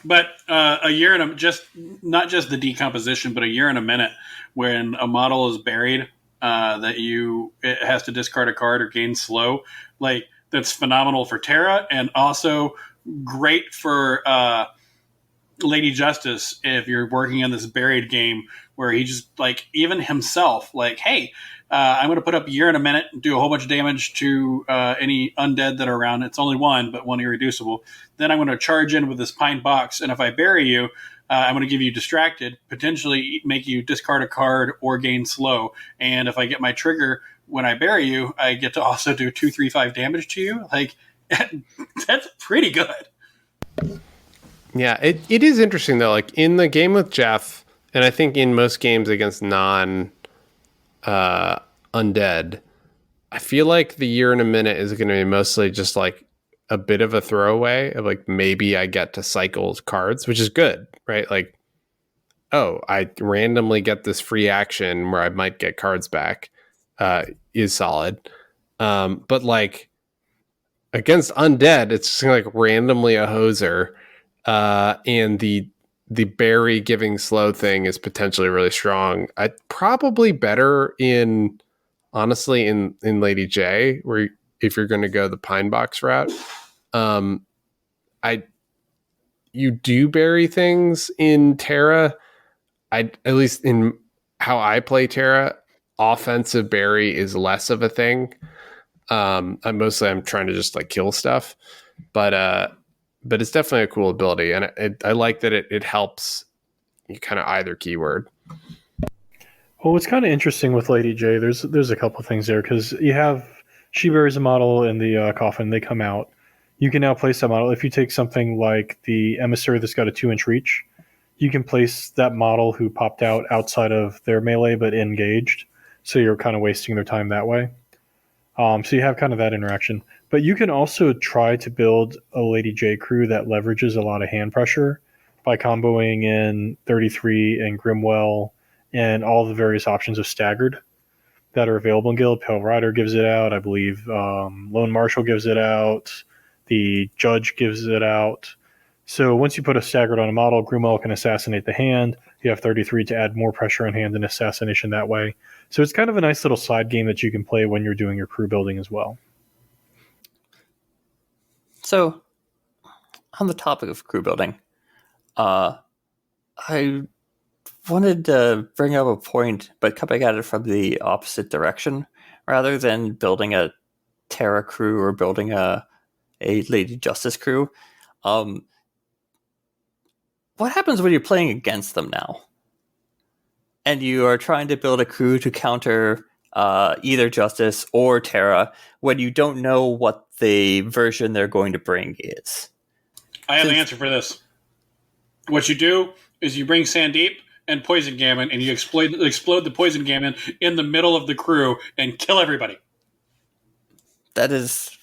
But a year and not just the decomposition, but a year and a minute when a model is buried it has to discard a card or gain slow. Like, that's phenomenal for Terra, and also great for Lady Justice if you're working in this buried game where he just, like, even himself, like, hey, I'm going to put up a year and a minute and do a whole bunch of damage to any undead that are around. It's only 1, but 1 irreducible. Then I'm going to charge in with this pine box, and if I bury you, I'm going to give you distracted, potentially make you discard a card or gain slow. And if I get my trigger when I bury you, I get to also do 2, 3, 5 damage to you. Like, that's pretty good. Yeah, it is interesting though. Like in the game with Jeff, and I think in most games against non undead, I feel like the year and a minute is going to be mostly just like a bit of a throwaway of like, maybe I get to cycle cards, which is good, right? Like, oh, I randomly get this free action where I might get cards back, is solid. But like against undead, it's just like randomly a hoser. And the berry giving slow thing is potentially really strong. I'd probably better honestly in Lady J, where if you're going to go the pine box route, you do bury things in Terra. At least in how I play Terra, offensive bury is less of a thing. I'm trying to just like kill stuff, but it's definitely a cool ability, and I like that it helps you kind of either keyword. Well, what's kind of interesting with Lady J, there's a couple things there, because she buries a model in the coffin, they come out. You can now place that model. If you take something like the Emissary that's got a 2-inch reach, you can place that model who popped out outside of their melee but engaged, so you're kind of wasting their time that way. So you have kind of that interaction. But you can also try to build a Lady J crew that leverages a lot of hand pressure by comboing in 33 and Grimwell and all the various options of staggered that are available in Guild. Pale Rider gives it out. I believe Lone Marshal gives it out. The Judge gives it out. So once you put a staggered on a model, Grimwell can assassinate the hand. You have 33 to add more pressure on hand and assassination that way. So it's kind of a nice little side game that you can play when you're doing your crew building as well. So, on the topic of crew building, I wanted to bring up a point, but coming at it from the opposite direction. Rather than building a Terra crew or building a Lady Justice crew, what happens when you're playing against them now? And you are trying to build a crew to counter either Justice or Terra when you don't know what the version they're going to bring is. I have the answer for this. What you do is you bring Sandeep and Poison Gammon, and you explode the Poison Gammon in the middle of the crew and kill everybody. That is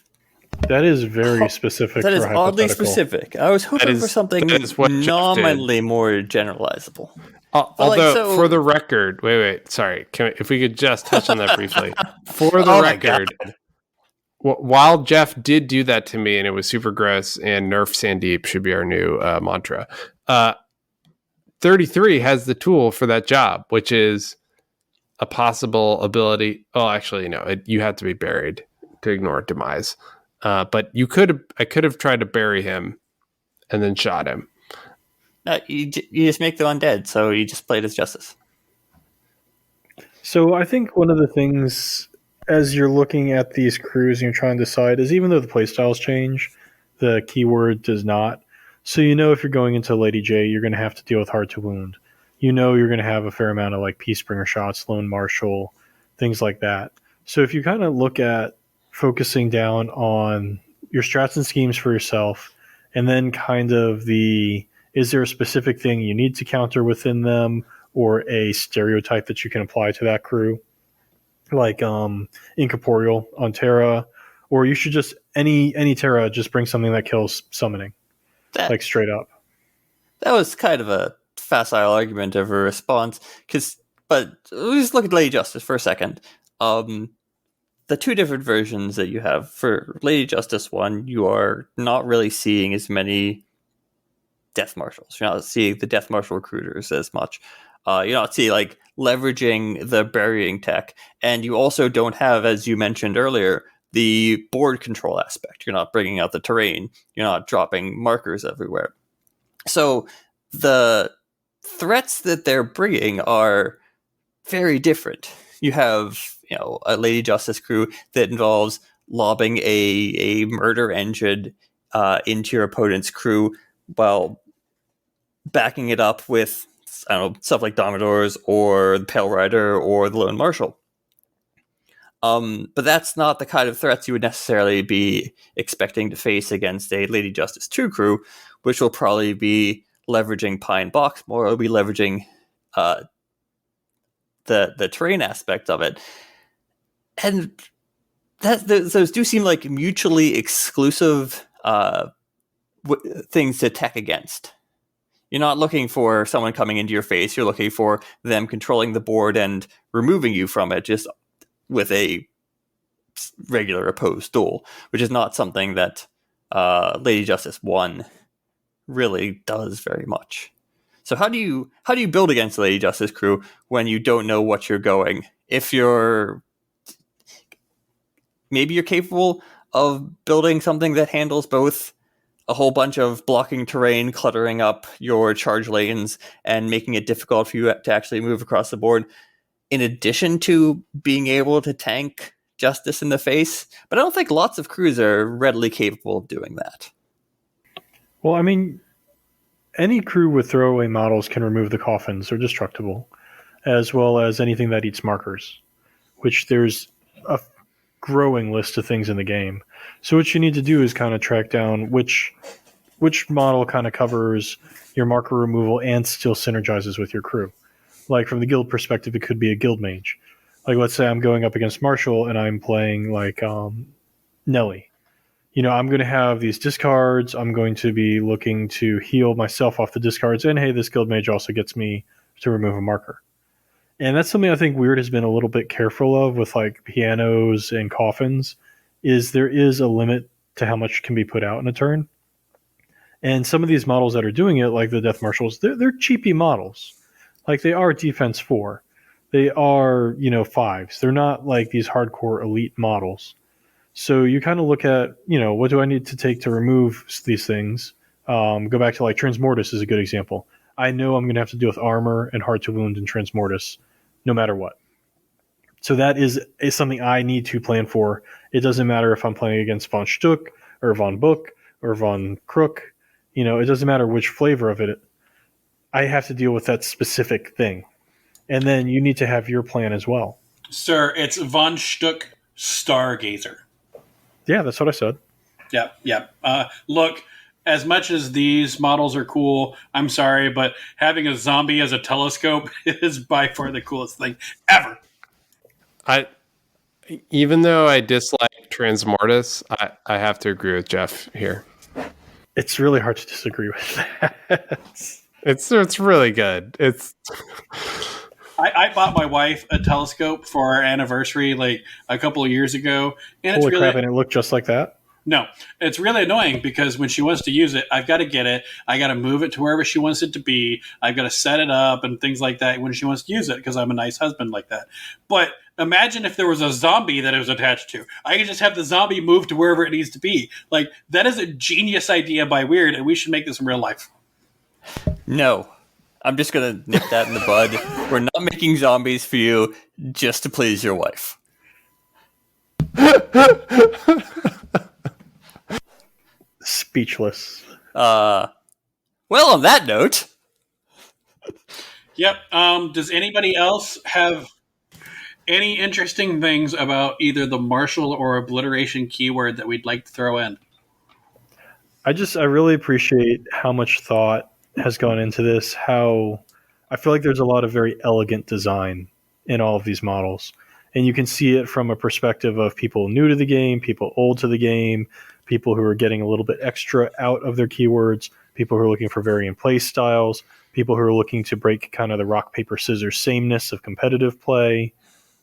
very specific. That is oddly specific. I was hoping for something nominally more generalizable. Although, for the record, wait, sorry. If we could just touch on that briefly. For the record, while Jeff did do that to me, and it was super gross, and nerf Sandeep should be our new mantra, 33 has the tool for that job, which is a possible ability. Oh, actually, no. You have to be buried to ignore demise. But I could have tried to bury him and then shot him. You just make them undead, so you just played as Justice. So I think one of the things, as you're looking at these crews and you're trying to decide, is even though the playstyles change, the keyword does not. So if you're going into Lady J, you're going to have to deal with Hard to Wound. You're going to have a fair amount of like Peacebringer shots, Lone Marshal, things like that. So if you kind of look at focusing down on your strats and schemes for yourself, and then kind of is there a specific thing you need to counter within them, or a stereotype that you can apply to that crew, like Incorporeal on Terra, or you should just any Terra just bring something that kills summoning, like straight up. That was kind of a facile argument of a response, but let's look at Lady Justice for a second. The two different versions that you have for Lady Justice 1, you are not really seeing as many Death Marshals. You're not seeing the Death Marshal recruiters as much. You're not seeing like leveraging the burying tech, and you also don't have, as you mentioned earlier, the board control aspect. You're not bringing out the terrain. You're not dropping markers everywhere. So the threats that they're bringing are very different. You have, a Lady Justice crew that involves lobbing a murder engine into your opponent's crew while backing it up with, stuff like Dominators or the Pale Rider or the Lone Marshal. But that's not the kind of threats you would necessarily be expecting to face against a Lady Justice 2 crew, which will probably be leveraging Pine Box more. It'll be leveraging the terrain aspect of it. And those do seem like mutually exclusive things to tech against. You're not looking for someone coming into your face. You're looking for them controlling the board and removing you from it just with a regular opposed duel, which is not something that Lady Justice 1 really does very much. So how do you build against the Lady Justice crew when you don't know what you're going? If maybe you're capable of building something that handles both a whole bunch of blocking terrain, cluttering up your charge lanes, and making it difficult for you to actually move across the board, in addition to being able to tank Justice in the face. But I don't think lots of crews are readily capable of doing that. Well, I mean, any crew with throwaway models can remove the coffins. They're destructible, as well as anything that eats markers, which there's a growing list of things in the game. So what you need to do is kind of track down which model kind of covers your marker removal and still synergizes with your crew. Like from the guild perspective, it could be a guild mage. Like let's say I'm going up against Marshall and I'm playing like Nelly. I'm going to have these discards. I'm going to be looking to heal myself off the discards. And hey, this guild mage also gets me to remove a marker. And that's something I think Weird has been a little bit careful of with like pianos and coffins, is there is a limit to how much can be put out in a turn. And some of these models that are doing it, like the Death Marshals, they're cheapy models. Like they are defense 4. They are, 5s. They're not like these hardcore elite models. So you kind of look at, what do I need to take to remove these things? Go back to like Transmortis is a good example. I know I'm going to have to deal with armor and Hard to Wound and Transmortis no matter what. So that is something I need to plan for. It doesn't matter if I'm playing against Von Stuck or Von Book or Von Crook. It doesn't matter which flavor of it. I have to deal with that specific thing. And then you need to have your plan as well. Sir, it's Von Stuck Stargazer. Yeah, that's what I said. Yep. Look, as much as these models are cool, I'm sorry, but having a zombie as a telescope is by far the coolest thing ever. Even though I dislike Transmortis, I have to agree with Jeff here. It's really hard to disagree with that. It's really good. I bought my wife a telescope for our anniversary like a couple of years ago. And Holy it's really, crap, and it looked just like that? No, it's really annoying because when she wants to use it, I've got to get it. I got to move it to wherever she wants it to be. I've got to set it up and things like that when she wants to use it because I'm a nice husband like that. But imagine if there was a zombie that it was attached to. I could just have the zombie move to wherever it needs to be. Like, that is a genius idea by Weird, and we should make this in real life. No. I'm just going to nip that in the bud. We're not making zombies for you just to please your wife. Speechless. Well, on that note, Yep. Does anybody else have any interesting things about either the Marshal or Obliteration keyword that we'd like to throw in? I really appreciate how much thought has gone into this. How I feel like there's a lot of very elegant design in all of these models, and you can see it from a perspective of people new to the game, people old to the game, people who are getting a little bit extra out of their keywords, people who are looking for variant play styles, people who are looking to break kind of the rock paper scissors sameness of competitive play.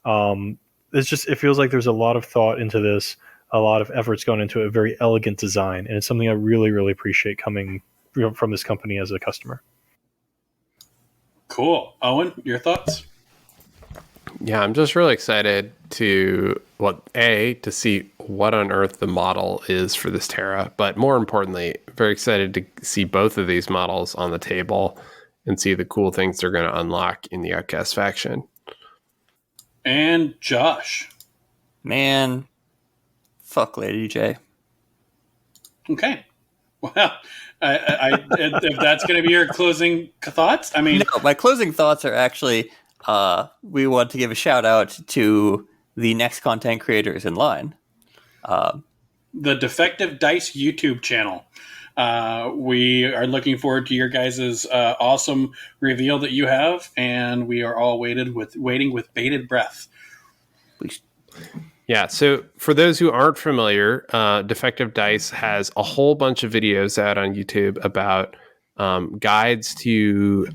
It feels like there's a lot of thought into this, a lot of effort's gone into a very elegant design, and it's something I really, really appreciate coming from this company as a customer. Cool. Owen, your thoughts? Yeah, I'm just really excited to see what on earth the model is for this Terra, but more importantly, very excited to see both of these models on the table and see the cool things they're going to unlock in the Outcast faction. And Josh. man, fuck Lady J. Okay. Well, if that's going to be your closing thoughts, I mean, No, my closing thoughts are actually we want to give a shout out to the next content creators in line. the Defective Dice YouTube channel. We are looking forward to your guys' awesome reveal that you have, and we are all waiting with bated breath. Yeah, so for those who aren't familiar, Defective Dice has a whole bunch of videos out on YouTube about guides to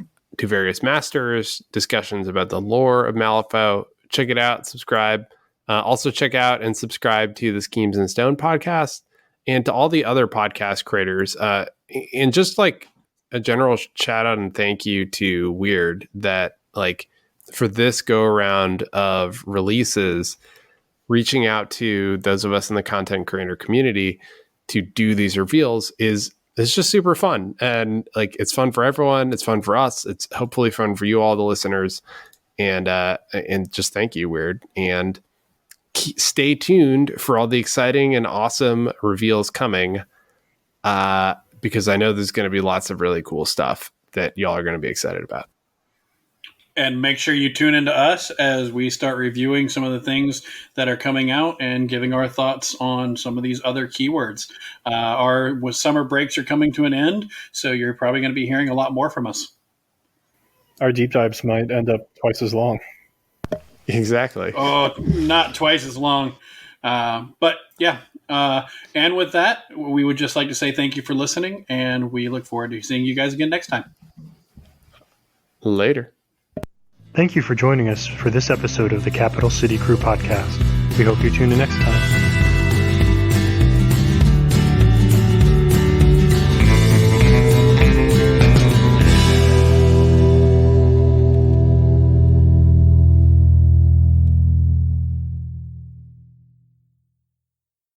various masters, discussions about the lore of Malifaux. Check it out, subscribe. Also check out and subscribe to the Schemes and Stone podcast and to all the other podcast creators. And just like a general shout out and thank you to Weird that like for this go around of releases, reaching out to those of us in the content creator community to do these reveals is just super fun. And like, it's fun for everyone. It's fun for us. It's hopefully fun for you all, the listeners. And just thank you, Weird. And stay tuned for all the exciting and awesome reveals coming. Because I know there's going to be lots of really cool stuff that y'all are going to be excited about. And make sure you tune into us as we start reviewing some of the things that are coming out and giving our thoughts on some of these other keywords. Our summer breaks are coming to an end, so you're probably going to be hearing a lot more from us. Our deep dives might end up twice as long. Exactly. Oh, not twice as long. But yeah. And with that, we would just like to say thank you for listening, and we look forward to seeing you guys again next time. Later. Thank you for joining us for this episode of the Capital City Crew podcast. We hope you tune in next time.